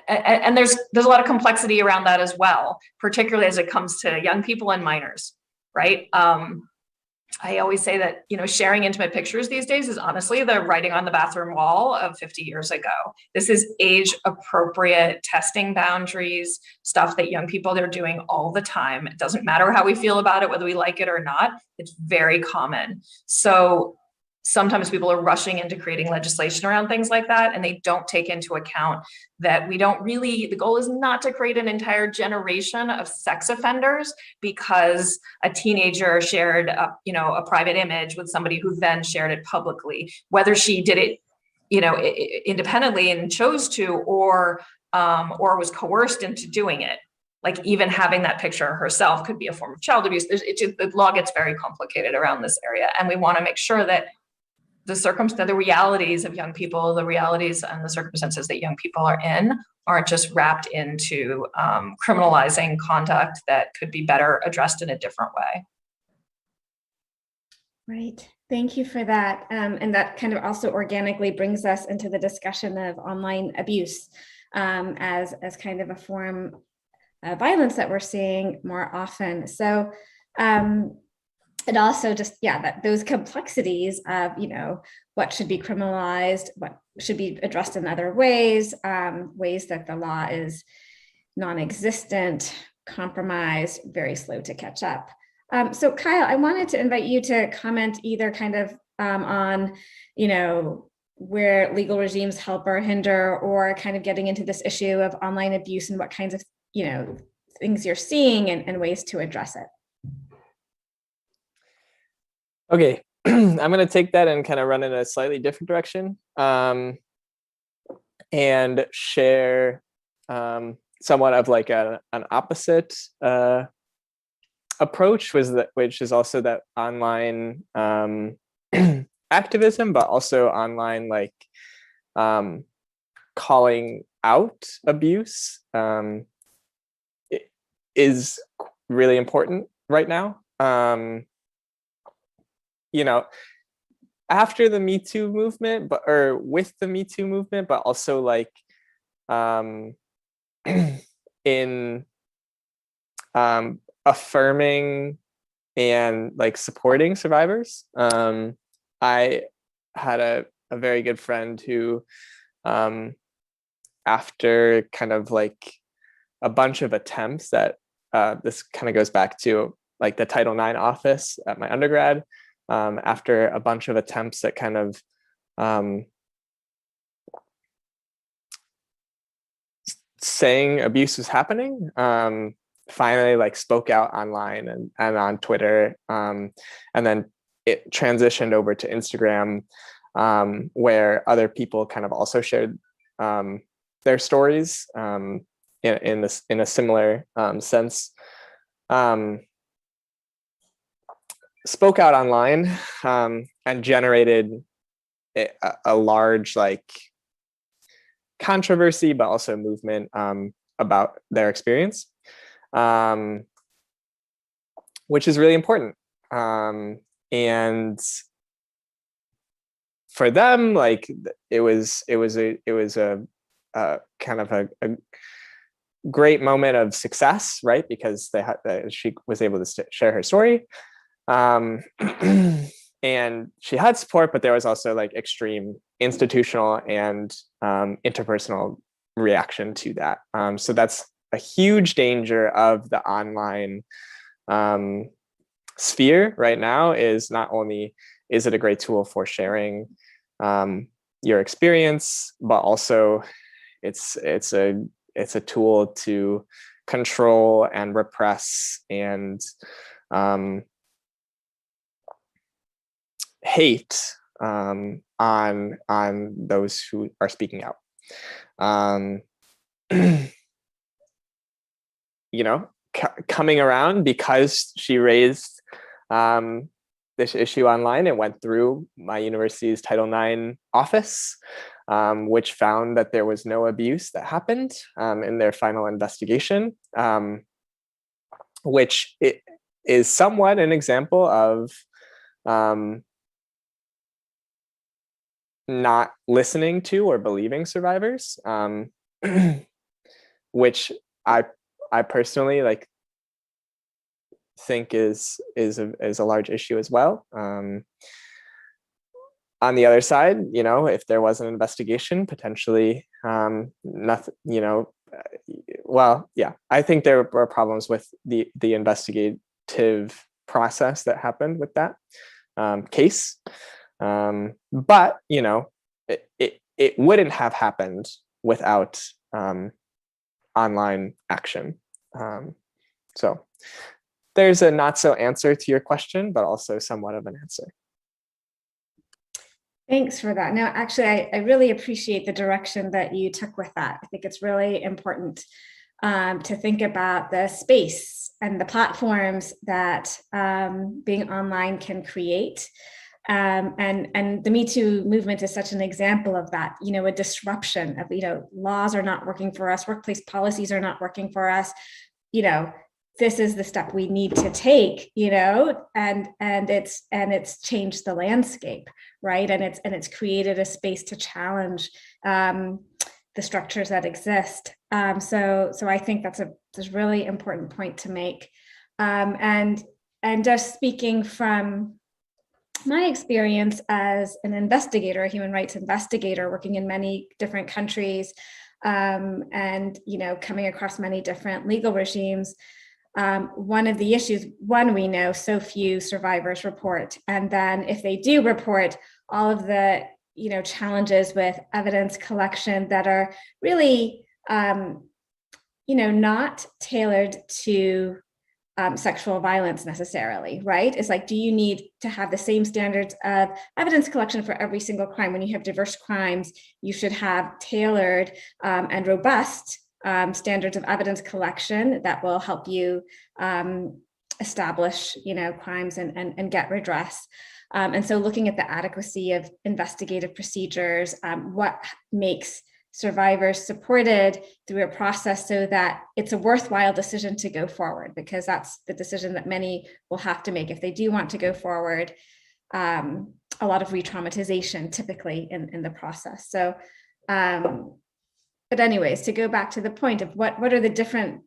and there's a lot of complexity around that as well, particularly as it comes to young people and minors, right? I always say that, sharing intimate pictures these days is honestly the writing on the bathroom wall of 50 years ago. This is age appropriate testing boundaries, stuff that young people are doing all the time. It doesn't matter how we feel about it, whether we like it or not. It's very common. So sometimes people are rushing into creating legislation around things like that, and they don't take into account that the goal is not to create an entire generation of sex offenders because a teenager shared a private image with somebody who then shared it publicly, whether she did it, independently and chose to, or was coerced into doing it. Even having that picture herself could be a form of child abuse. The law gets very complicated around this area, and we want to make sure that the realities of young people, the realities and the circumstances that young people are in, aren't just wrapped into criminalizing conduct that could be better addressed in a different way. Right. Thank you for that. And that kind of also organically brings us into the discussion of online abuse as kind of a form of violence that we're seeing more often. So it also just, that those complexities of, what should be criminalized, what should be addressed in other ways, ways that the law is non-existent, compromised, very slow to catch up. So Kyle, I wanted to invite you to comment either kind of on, where legal regimes help or hinder, or kind of getting into this issue of online abuse and what kinds of, things you're seeing and ways to address it. Okay, I'm going to take that and kind of run in a slightly different direction and share somewhat of an opposite approach, which is also that online activism, but also online calling out abuse is really important right now. After the Me Too movement, or with the Me Too movement, but also in affirming and like supporting survivors. I had a very good friend who, after kind of like a bunch of attempts that this kind of goes back to like the Title IX office at my undergrad, after a bunch of attempts at kind of saying abuse was happening, finally like spoke out online and on Twitter, and then it transitioned over to Instagram, where other people kind of also shared their stories in a similar sense. Spoke out online and generated a large like controversy, but also movement about their experience, which is really important. And for them, like it was a kind of a great moment of success, right? Because she was able to share her story. And she had support, but there was also like extreme institutional and interpersonal reaction to that. So that's a huge danger of the online sphere right now, is not only is it a great tool for sharing your experience, but also it's a tool to control and repress and hate on those who are speaking out. You know, coming around, because she raised this issue online, it went through my university's Title IX office, which found that there was no abuse that happened in their final investigation, which it is somewhat an example of not listening to or believing survivors, which I personally like think is a large issue as well. On the other side, you know, if there was an investigation, potentially nothing, you know, well, yeah, I think there were problems with the investigative process that happened with that case. But, you know, it wouldn't have happened without online action. So there's a not so answer to your question, but also somewhat of an answer. Thanks for that. No, actually, I really appreciate the direction that you took with that. I think it's really important to think about the space and the platforms that being online can create. And the Me Too movement is such an example of that, you know, a disruption of, you know, laws are not working for us, workplace policies are not working for us, you know, this is the step we need to take, you know, and it's changed the landscape, right? And it's created a space to challenge the structures that exist. So I think that's a really important point to make. And just speaking from my experience as an investigator, a human rights investigator, working in many different countries, and, you know, coming across many different legal regimes, one of the issues, we know so few survivors report, and then if they do report, all of the, you know, challenges with evidence collection that are really, you know, not tailored to sexual violence necessarily, right? It's like, do you need to have the same standards of evidence collection for every single crime? When you have diverse crimes, you should have tailored and robust standards of evidence collection that will help you establish, you know, crimes and get redress. And so looking at the adequacy of investigative procedures, what makes survivors supported through a process so that it's a worthwhile decision to go forward, because that's the decision that many will have to make if they do want to go forward. A lot of re-traumatization typically in the process. So, but anyways, to go back to the point of what are the different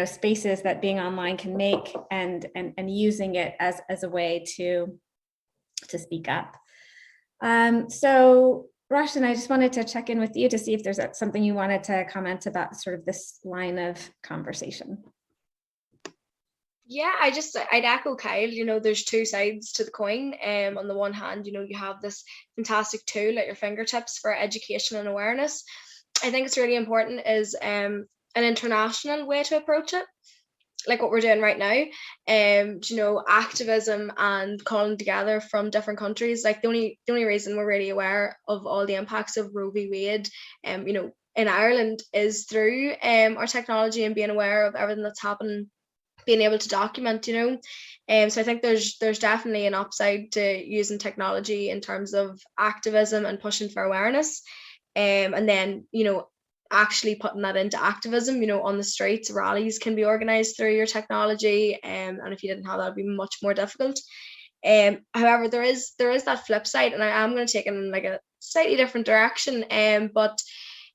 spaces that being online can make, and using it as a way to speak up. So Roshan, I just wanted to check in with you to see if there's something you wanted to comment about sort of this line of conversation. Yeah, I'd echo Kyle. There's two sides to the coin. On the one hand, you have this fantastic tool at your fingertips for education and awareness. I think it's really important is an international way to approach it, like what we're doing right now. Activism and calling together from different countries. Like the only reason we're really aware of all the impacts of Roe v. Wade, in Ireland is through our technology and being aware of everything that's happening, being able to document. So I think there's definitely an upside to using technology in terms of activism and pushing for awareness, and then actually putting that into activism. On the streets, rallies can be organized through your technology, and if you didn't have that, it'd be much more difficult. However, there is that flip side, and I am going to take it in like a slightly different direction, but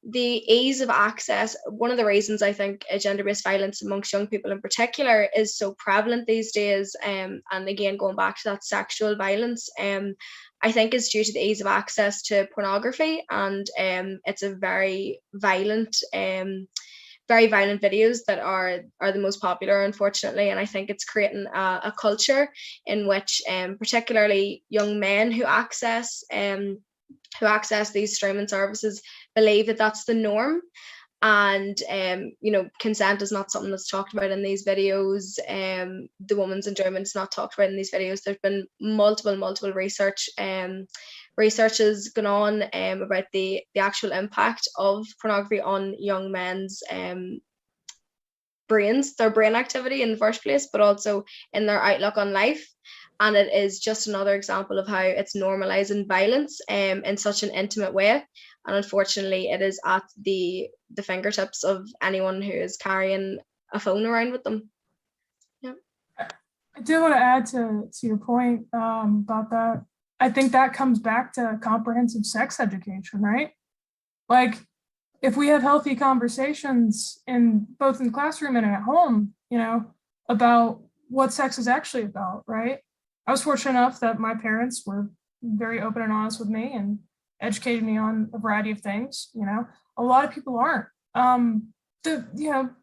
the ease of access. One of the reasons I think gender-based violence amongst young people in particular is so prevalent these days, and again, going back to that sexual violence, I think is due to the ease of access to pornography, and it's a very violent videos that are the most popular, unfortunately. And I think it's creating a culture in which particularly young men who access these streaming services believe that that's the norm, and consent is not something that's talked about in these videos. The woman's enjoyment is not talked about in these videos. There's been multiple researches going on about the actual impact of pornography on young men's brains, their brain activity in the first place, but also in their outlook on life. And it is just another example of how it's normalizing violence in such an intimate way. And unfortunately, it is at the fingertips of anyone who is carrying a phone around with them. Yeah. I do want to add to your point about that. I think that comes back to comprehensive sex education, right? Like, if we have healthy conversations both in the classroom and at home, about what sex is actually about, right? I was fortunate enough that my parents were very open and honest with me and educated me on a variety of things. A lot of people aren't.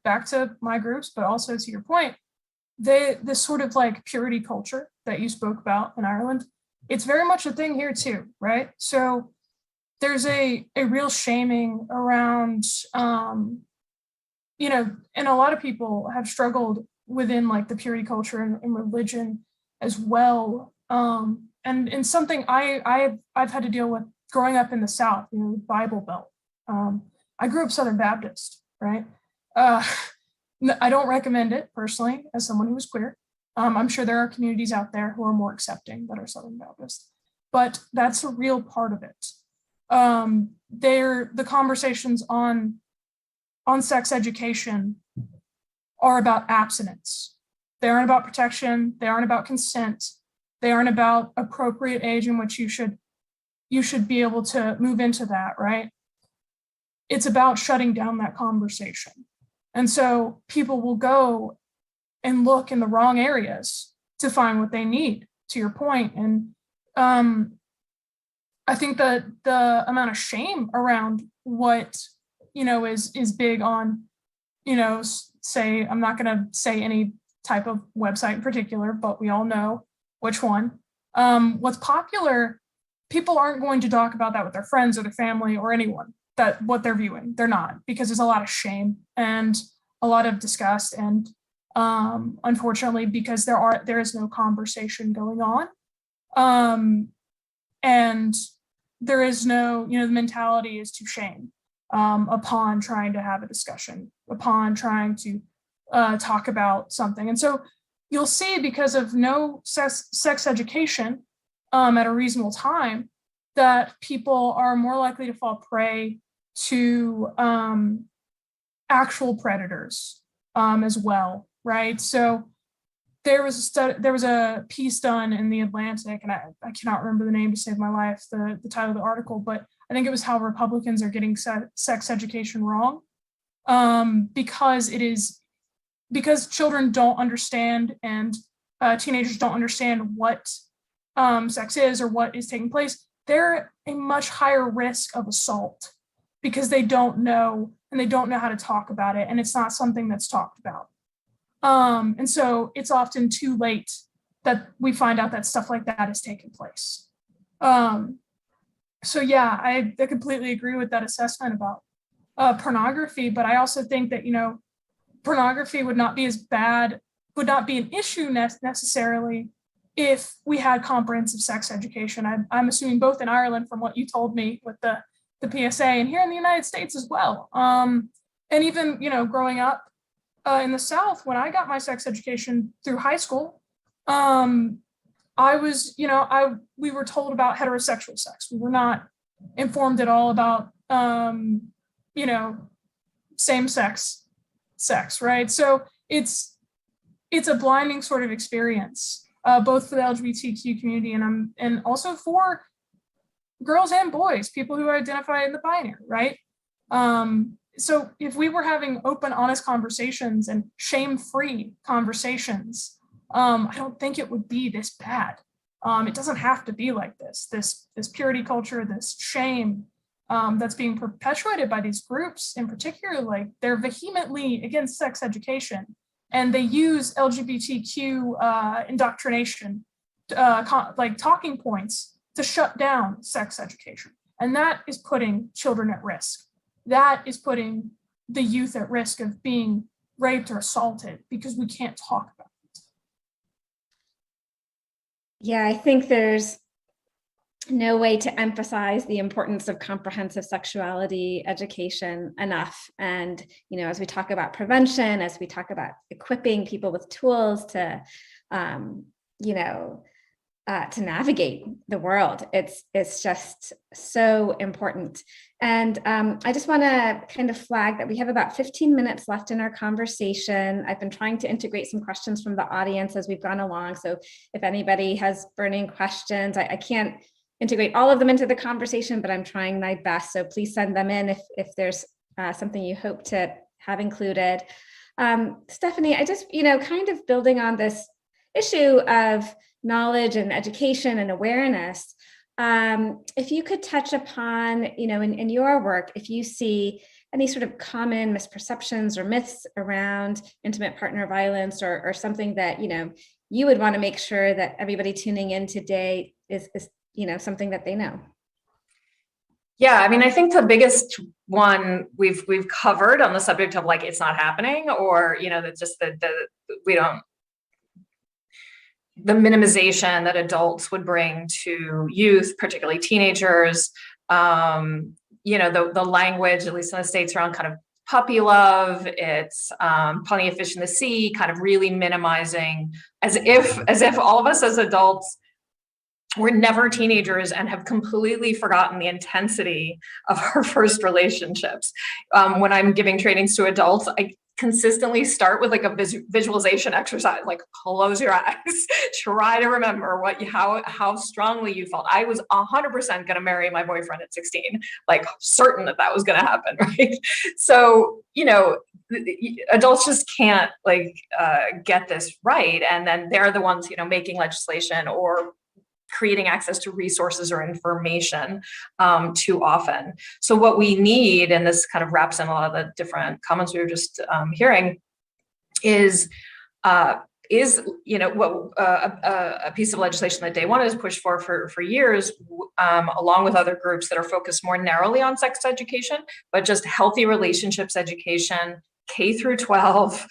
Back to my groups, but also to your point, this sort of like purity culture that you spoke about in Ireland, it's very much a thing here too, right? So there's a real shaming around, and a lot of people have struggled within like the purity culture and religion as well. And in something I've had to deal with growing up in the South, Bible Belt. I grew up Southern Baptist, right? I don't recommend it personally as someone who was queer. I'm sure there are communities out there who are more accepting that are Southern Baptist, but that's a real part of it. The conversations on sex education are about abstinence. They aren't about protection. They aren't about consent. They aren't about appropriate age in which you should be able to move into that, right? It's about shutting down that conversation. And so people will go and look in the wrong areas to find what they need, to your point. And I think that the amount of shame around what, is big on, say, I'm not going to say any type of website in particular, but we all know which one. What's popular, people aren't going to talk about that with their friends or their family or anyone, that what they're viewing. They're not, because there's a lot of shame and a lot of disgust, and unfortunately, because there is no conversation going on, and there is no, the mentality is to shame upon trying to have a discussion, upon trying to talk about something. And so you'll see, because of no sex education at a reasonable time, that people are more likely to fall prey to actual predators as well, right? So there was a piece done in The Atlantic, and I cannot remember the name to save my life, the title of the article, but I think it was how Republicans are getting sex education wrong, because it is because children don't understand and teenagers don't understand what sex is or what is taking place, they're a much higher risk of assault because they don't know and they don't know how to talk about it, and it's not something that's talked about. And so it's often too late that we find out that stuff like that has taken place. So yeah, I completely agree with that assessment about pornography, but I also think that, pornography would not be an issue necessarily if we had comprehensive sex education. I'm assuming both in Ireland from what you told me with the PSA, and here in the United States as well. And even, growing up in the South, when I got my sex education through high school, I was, we were told about heterosexual sex. We were not informed at all about, same-sex sex, right? So it's a blinding sort of experience, both for the LGBTQ community and also for girls and boys, people who identify in the binary, right? So if we were having open, honest conversations and shame-free conversations, I don't think it would be this bad. It doesn't have to be like this purity culture, this shame that's being perpetuated by these groups in particular. Like, they're vehemently against sex education, and they use LGBTQ indoctrination, like talking points, to shut down sex education. And that is putting children at risk. That is putting the youth at risk of being raped or assaulted because we can't talk about it. Yeah, I think there's no way to emphasize the importance of comprehensive sexuality education enough. And, as we talk about prevention, as we talk about equipping people with tools to, to navigate the world, it's just so important. And I just want to kind of flag that we have about 15 minutes left in our conversation. I've been trying to integrate some questions from the audience as we've gone along. So if anybody has burning questions, I can't integrate all of them into the conversation, but I'm trying my best. So please send them in if there's something you hope to have included. Stephanie, I just, kind of building on this issue of knowledge and education and awareness, if you could touch upon, in your work, if you see any sort of common misperceptions or myths around intimate partner violence, or something that, you would want to make sure that everybody tuning in today is something that they know. Yeah, I mean, I think the biggest one we've covered on the subject of, like, it's not happening, or, that's just the minimization that adults would bring to youth, particularly teenagers, the language, at least in the States, around kind of puppy love, it's plenty of fish in the sea, kind of really minimizing, as if all of us as adults were never teenagers and have completely forgotten the intensity of our first relationships. When I'm giving trainings to adults, I consistently start with like a visualization exercise, like close your eyes, try to remember how strongly you felt. I was 100% going to marry my boyfriend at 16, like certain that was going to happen, right? So, adults just can't get this right. And then they're the ones, making legislation or creating access to resources or information too often. So what we need, and this kind of wraps in a lot of the different comments we were just hearing, is a piece of legislation that Day One has pushed for years, along with other groups that are focused more narrowly on sex education, but just healthy relationships education, K through 12,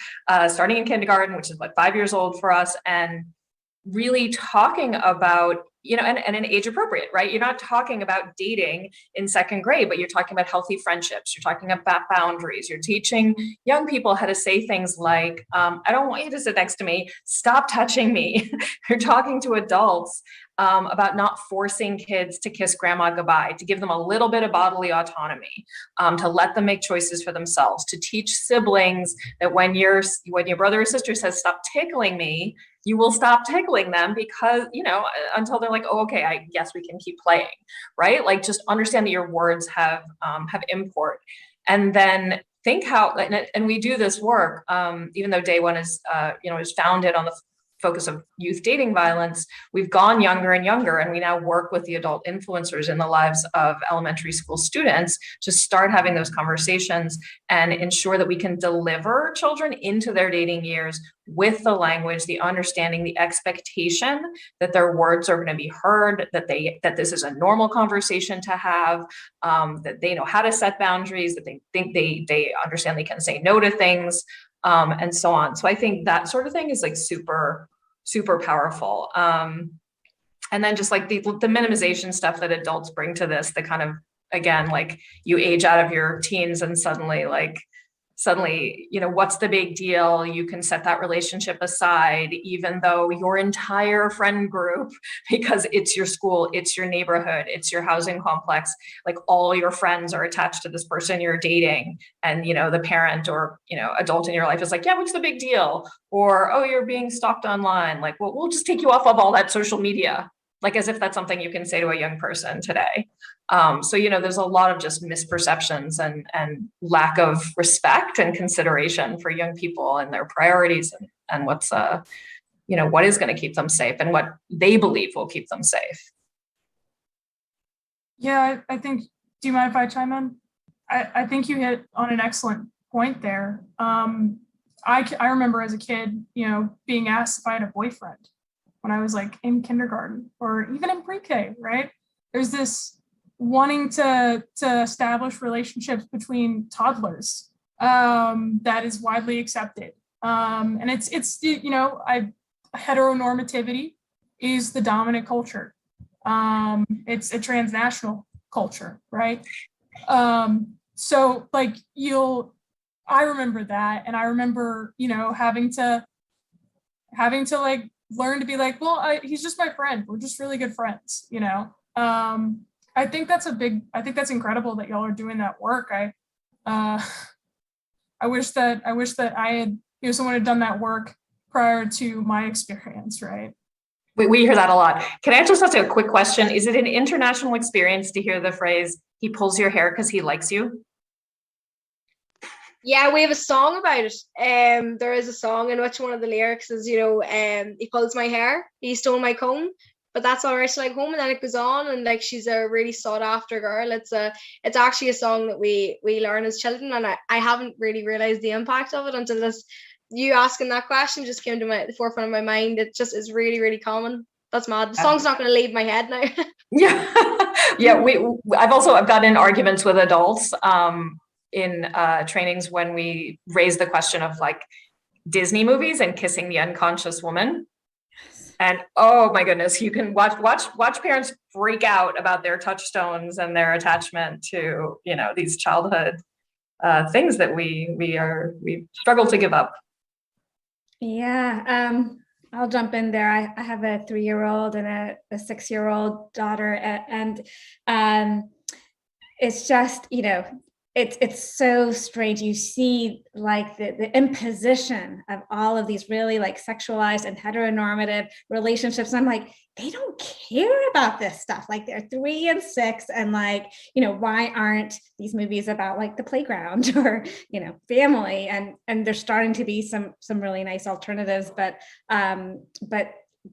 starting in kindergarten, which is 5 years old for us, and really talking about, and an age appropriate, right? You're not talking about dating in second grade, but you're talking about healthy friendships. You're talking about boundaries. You're teaching young people how to say things like, I don't want you to sit next to me. Stop touching me. You're talking to adults about not forcing kids to kiss grandma goodbye, to give them a little bit of bodily autonomy, to let them make choices for themselves, to teach siblings that when your brother or sister says, stop tickling me, you will stop tickling them, because, until they're like, oh, okay, I guess we can keep playing, right? Like, just understand that your words have import. And then think how, and we do this work, even though Day One is, is founded on the focus of youth dating violence, we've gone younger and younger, and we now work with the adult influencers in the lives of elementary school students to start having those conversations and ensure that we can deliver children into their dating years with the language, the understanding, the expectation that their words are going to be heard, that this is a normal conversation to have, that they know how to set boundaries, that they think they understand they can say no to things, and so on. So I think that sort of thing is like super powerful. And then just like the minimization stuff that adults bring to this, the kind of, again, like you age out of your teens and suddenly, what's the big deal? You can set that relationship aside, even though your entire friend group, because it's your school, it's your neighborhood, it's your housing complex, like all your friends are attached to this person you're dating. And, the parent or, adult in your life is like, yeah, what's the big deal? Or, oh, you're being stalked online. Like, well, we'll just take you off of all that social media. Like as if that's something you can say to a young person today. So, there's a lot of just misperceptions and lack of respect and consideration for young people and their priorities and what's, what is going to keep them safe and what they believe will keep them safe. Yeah, I think, do you mind if I chime in? I think you hit on an excellent point there. I remember as a kid, being asked if I had a boyfriend when I was like in kindergarten or even in pre-K, right? There's this wanting to establish relationships between toddlers that is widely accepted. And it's heteronormativity is the dominant culture. It's a transnational culture, right? So like I remember that, and I remember, having to like learn to be like, well, he's just my friend. We're just really good friends, I think that's incredible that y'all are doing that work. I wish that I had, someone had done that work prior to my experience, right? We hear that a lot. Can I just ask a quick question? Is it an international experience to hear the phrase, he pulls your hair because he likes you? Yeah, we have a song about it. There is a song in which one of the lyrics is, he pulls my hair, he stole my comb, but that's all right to like home. And then it goes on, and like she's a really sought after girl. It's actually a song that we learn as children, and I haven't really realized the impact of it until you asking that question just came to the forefront of my mind. It just is really, really common. That's mad. The song's not going to leave my head now. Yeah. I've gotten in arguments with adults in trainings when we raise the question of like Disney movies and kissing the unconscious woman. And oh my goodness, you can watch parents freak out about their touchstones and their attachment to, these childhood things that we struggle to give up. Yeah, I'll jump in there. I have a 3-year-old and a 6-year-old daughter, and it's just, it's so strange. You see like the imposition of all of these really like sexualized and heteronormative relationships. And I'm like, they don't care about this stuff. Like they're 3 and 6, and like, why aren't these movies about like the playground or, family? And there's starting to be some really nice alternatives, but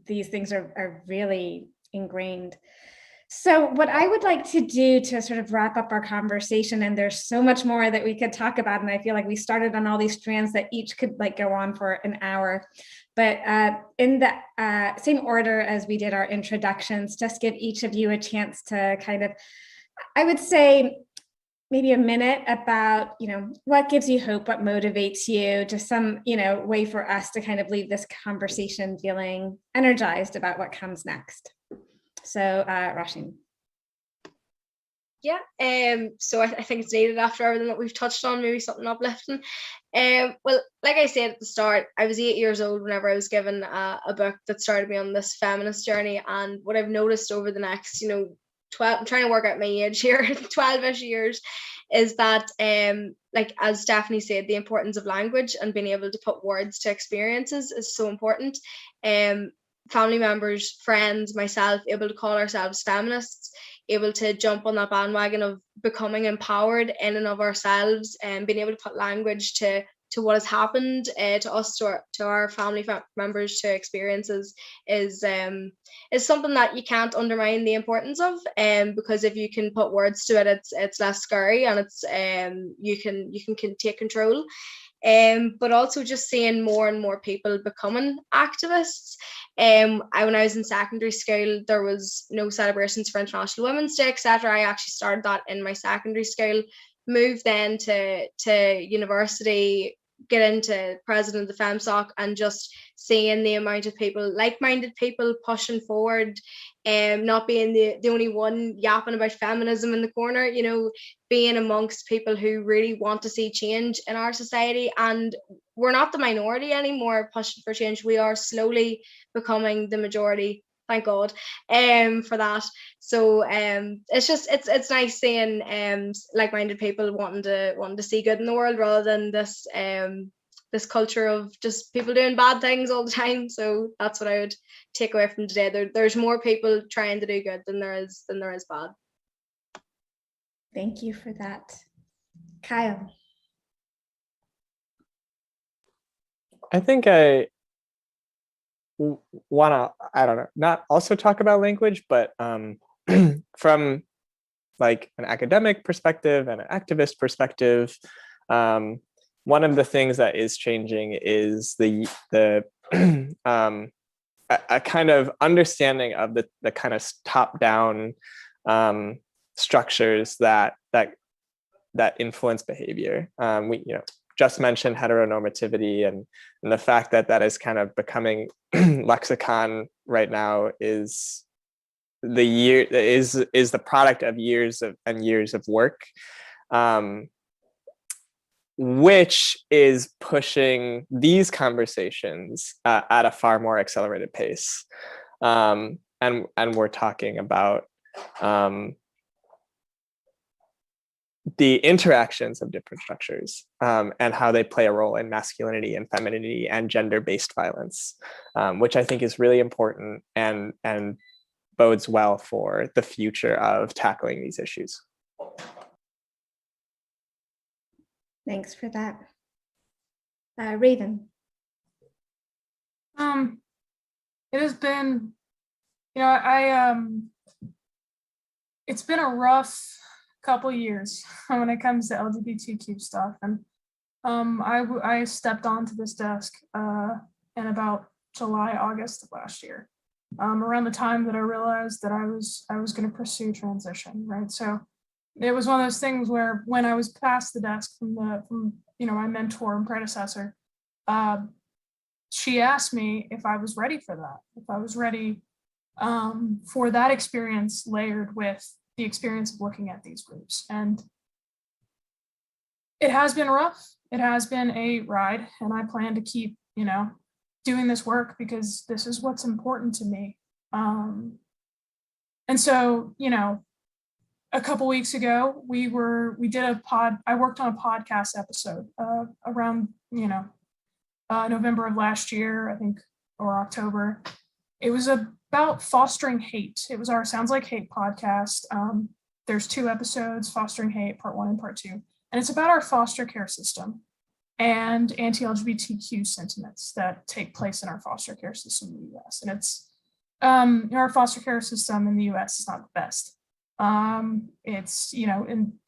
these things are really ingrained. So what I would like to do to sort of wrap up our conversation, and there's so much more that we could talk about, and I feel like we started on all these strands that each could like go on for an hour, but in the same order as we did our introductions, just give each of you a chance to kind of, I would say maybe a minute about, what gives you hope, what motivates you, just some, way for us to kind of leave this conversation feeling energized about what comes next. So, Roisin. Yeah, so I think it's needed after everything that we've touched on, maybe something uplifting. Well, like I said at the start, I was 8 years old whenever I was given a book that started me on this feminist journey. And what I've noticed over the next, 12, I'm trying to work out my age here, 12-ish years, is that, like as Stephanie said, the importance of language and being able to put words to experiences is so important. family members, friends, myself, able to call ourselves feminists, able to jump on that bandwagon of becoming empowered in and of ourselves, and being able to put language to what has happened to us, to our family members, to experiences, is something that you can't undermine the importance of, because if you can put words to it, it's less scary, and it's you can take control. But also just seeing more and more people becoming activists. When I was in secondary school, there was no celebrations for International Women's Day, etc. I actually started that in my secondary school, moved then to university, get into president of the FemSoc, and just seeing the amount of people, like-minded people, pushing forward, not being the only one yapping about feminism in the corner, you know, being amongst people who really want to see change in our society. And we're not the minority anymore pushing for change. We are slowly becoming the majority, thank God, for that. So it's nice seeing like-minded people wanting to see good in the world, rather than this culture of just people doing bad things all the time. So that's what I would take away from today. There's more people trying to do good than there is bad. Thank you for that. Kyle. I think I want to, I don't know, not also talk about language, but from like an academic perspective and an activist perspective, one of the things that is changing is the a kind of understanding of the kind of top-down structures that influence behavior. We just mentioned heteronormativity, and the fact that is kind of becoming lexicon right now is the product of years of work, which is pushing these conversations at a far more accelerated pace. And we're talking about the interactions of different structures, and how they play a role in masculinity and femininity and gender-based violence, which I think is really important and bodes well for the future of tackling these issues. Thanks for that. Raven. It has been, it's been a rough couple years when it comes to LGBTQ stuff, and I stepped onto this desk in about July, August of last year, around the time that I realized that I was going to pursue transition, right? So it was one of those things where when I was past the desk from my mentor and predecessor, she asked me if I was ready for that, if I was ready for that experience layered with the experience of looking at these groups. And it has been rough. It has been a ride, and I plan to keep, doing this work because this is what's important to me. And so, a couple weeks ago, I worked on a podcast episode around, November of last year, I think, or October. It was about fostering hate. It was our Sounds Like Hate podcast. There's 2 episodes, Fostering Hate, part 1 and part 2. And it's about our foster care system and anti-LGBTQ sentiments that take place in our foster care system in the US. And it's, our foster care system in the US is not the best. It's,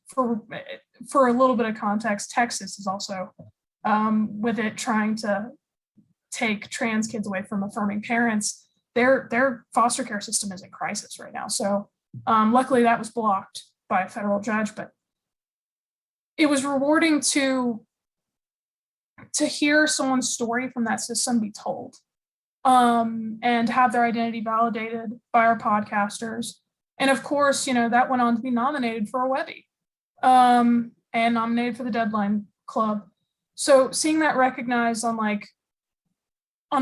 for a little bit of context, Texas is also, with it trying to take trans kids away from affirming parents, their foster care system is in crisis right now. So luckily that was blocked by a federal judge, but it was rewarding to hear someone's story from that system be told, and have their identity validated by our podcasters. And of course, that went on to be nominated for a Webby, and nominated for the Deadline Club. So seeing that recognized on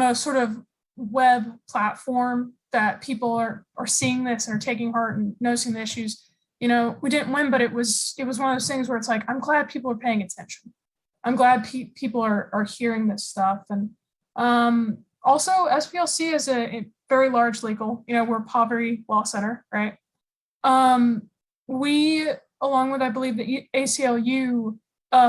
a sort of web platform that people are seeing this and are taking heart and noticing the issues, we didn't win, but it was one of those things where it's like, I'm glad people are paying attention. I'm glad people are hearing this stuff. And also SPLC very large legal, we're a poverty law center, right? We, along with, I believe, the ACLU,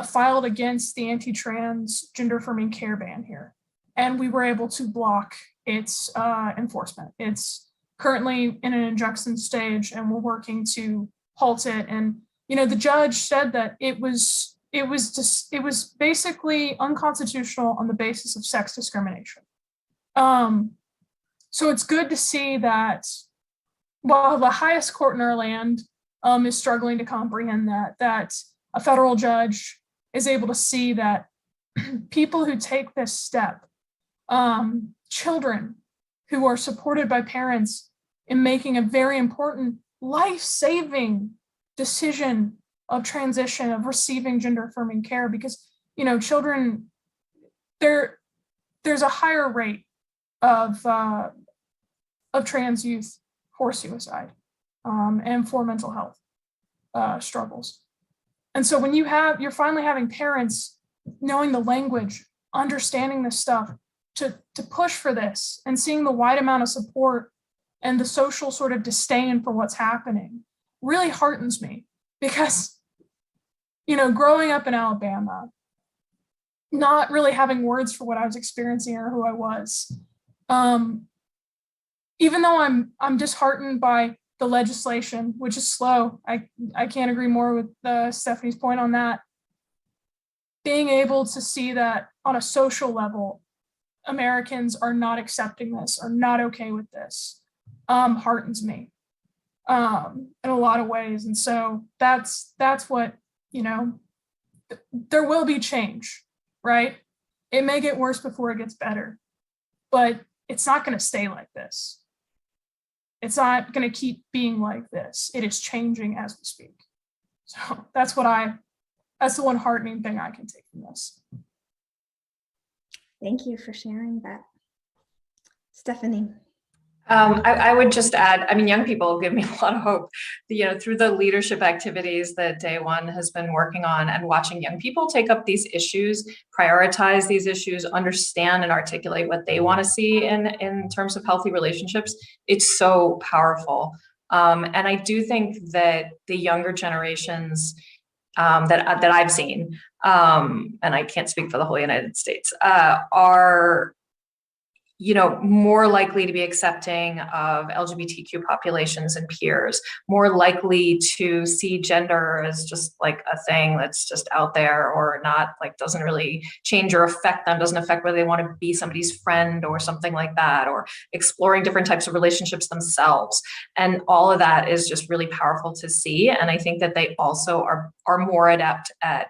filed against the anti-trans gender affirming care ban here. And we were able to block its enforcement. It's currently in an injunction stage, and we're working to halt it. And the judge said that it was basically unconstitutional on the basis of sex discrimination. So it's good to see that while the highest court in our land is struggling to comprehend that a federal judge is able to see that people who take this step, children who are supported by parents in making a very important life-saving decision of transition, of receiving gender-affirming care, because children, there's a higher rate of trans youth for suicide and for mental health struggles. And so when you're finally having parents knowing the language, understanding this stuff, to push for this, and seeing the wide amount of support and the social sort of disdain for what's happening really heartens me, because growing up in Alabama, not really having words for what I was experiencing or who I was, even though I'm disheartened by the legislation, which is slow, I can't agree more with Stephanie's point on that. Being able to see that on a social level, Americans are not accepting this, are not okay with this, heartens me in a lot of ways. And so that's what, there will be change, right? It may get worse before it gets better, but it's not going to stay like this. It's not going to keep being like this. It is changing as we speak. So that's the one heartening thing I can take from this. Thank you for sharing that. Stephanie. I would just add, young people give me a lot of hope, through the leadership activities that Day One has been working on, and watching young people take up these issues, prioritize these issues, understand and articulate what they want to see in terms of healthy relationships. It's so powerful. And I do think that the younger generations that I've seen, and I can't speak for the whole United States, are more likely to be accepting of LGBTQ populations and peers, more likely to see gender as just like a thing that's just out there, or not, like, doesn't really change or affect them, doesn't affect whether they want to be somebody's friend or something like that, or exploring different types of relationships themselves. And all of that is just really powerful to see. And I think that they also are more adept at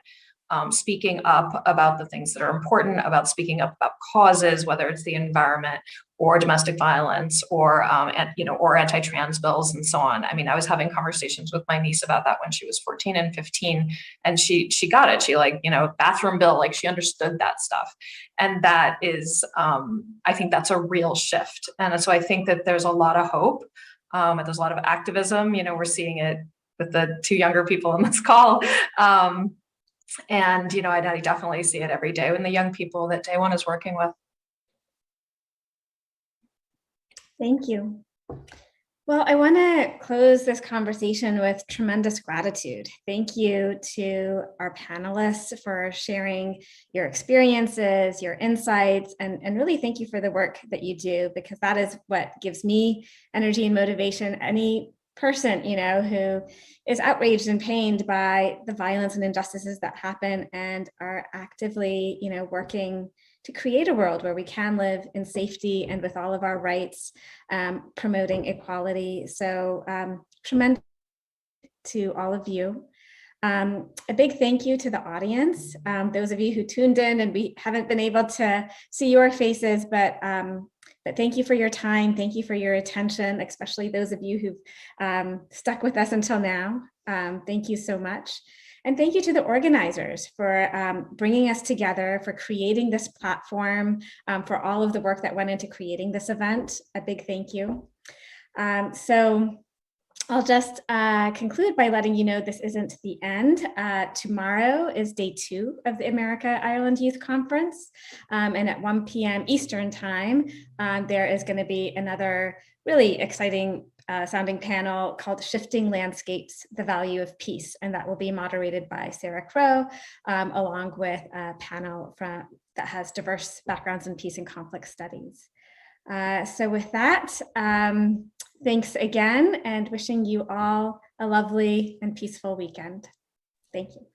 speaking up about the things that are important, about speaking up about causes, whether it's the environment or domestic violence or anti-trans bills and so on. I was having conversations with my niece about that when she was 14 and 15, and she got it. She bathroom bill, she understood that stuff. And that is, I think that's a real shift. And so I think that there's a lot of hope, and there's a lot of activism. We're seeing it with the two younger people in this call. And, I definitely see it every day in the young people that Day One is working with. Thank you. Well, I want to close this conversation with tremendous gratitude. Thank you to our panelists for sharing your experiences, your insights, and really thank you for the work that you do, because that is what gives me energy and motivation. Any person, who is outraged and pained by the violence and injustices that happen, and are actively, working to create a world where we can live in safety and with all of our rights, promoting equality. So tremendous to all of you. A big thank you to the audience, those of you who tuned in, and we haven't been able to see your faces, but thank you for your time. Thank you for your attention, especially those of you who've stuck with us until now. Thank you so much. And thank you to the organizers for bringing us together, for creating this platform, for all of the work that went into creating this event. A big thank you. So I'll just conclude by letting you know this isn't the end. Tomorrow is day 2 of the America Ireland Youth Conference. And at 1 p.m. Eastern time, there is going to be another really exciting sounding panel called Shifting Landscapes, the Value of Peace. And that will be moderated by Sarah Crow, along with a panel that has diverse backgrounds in peace and conflict studies. So with that, thanks again, and wishing you all a lovely and peaceful weekend. Thank you.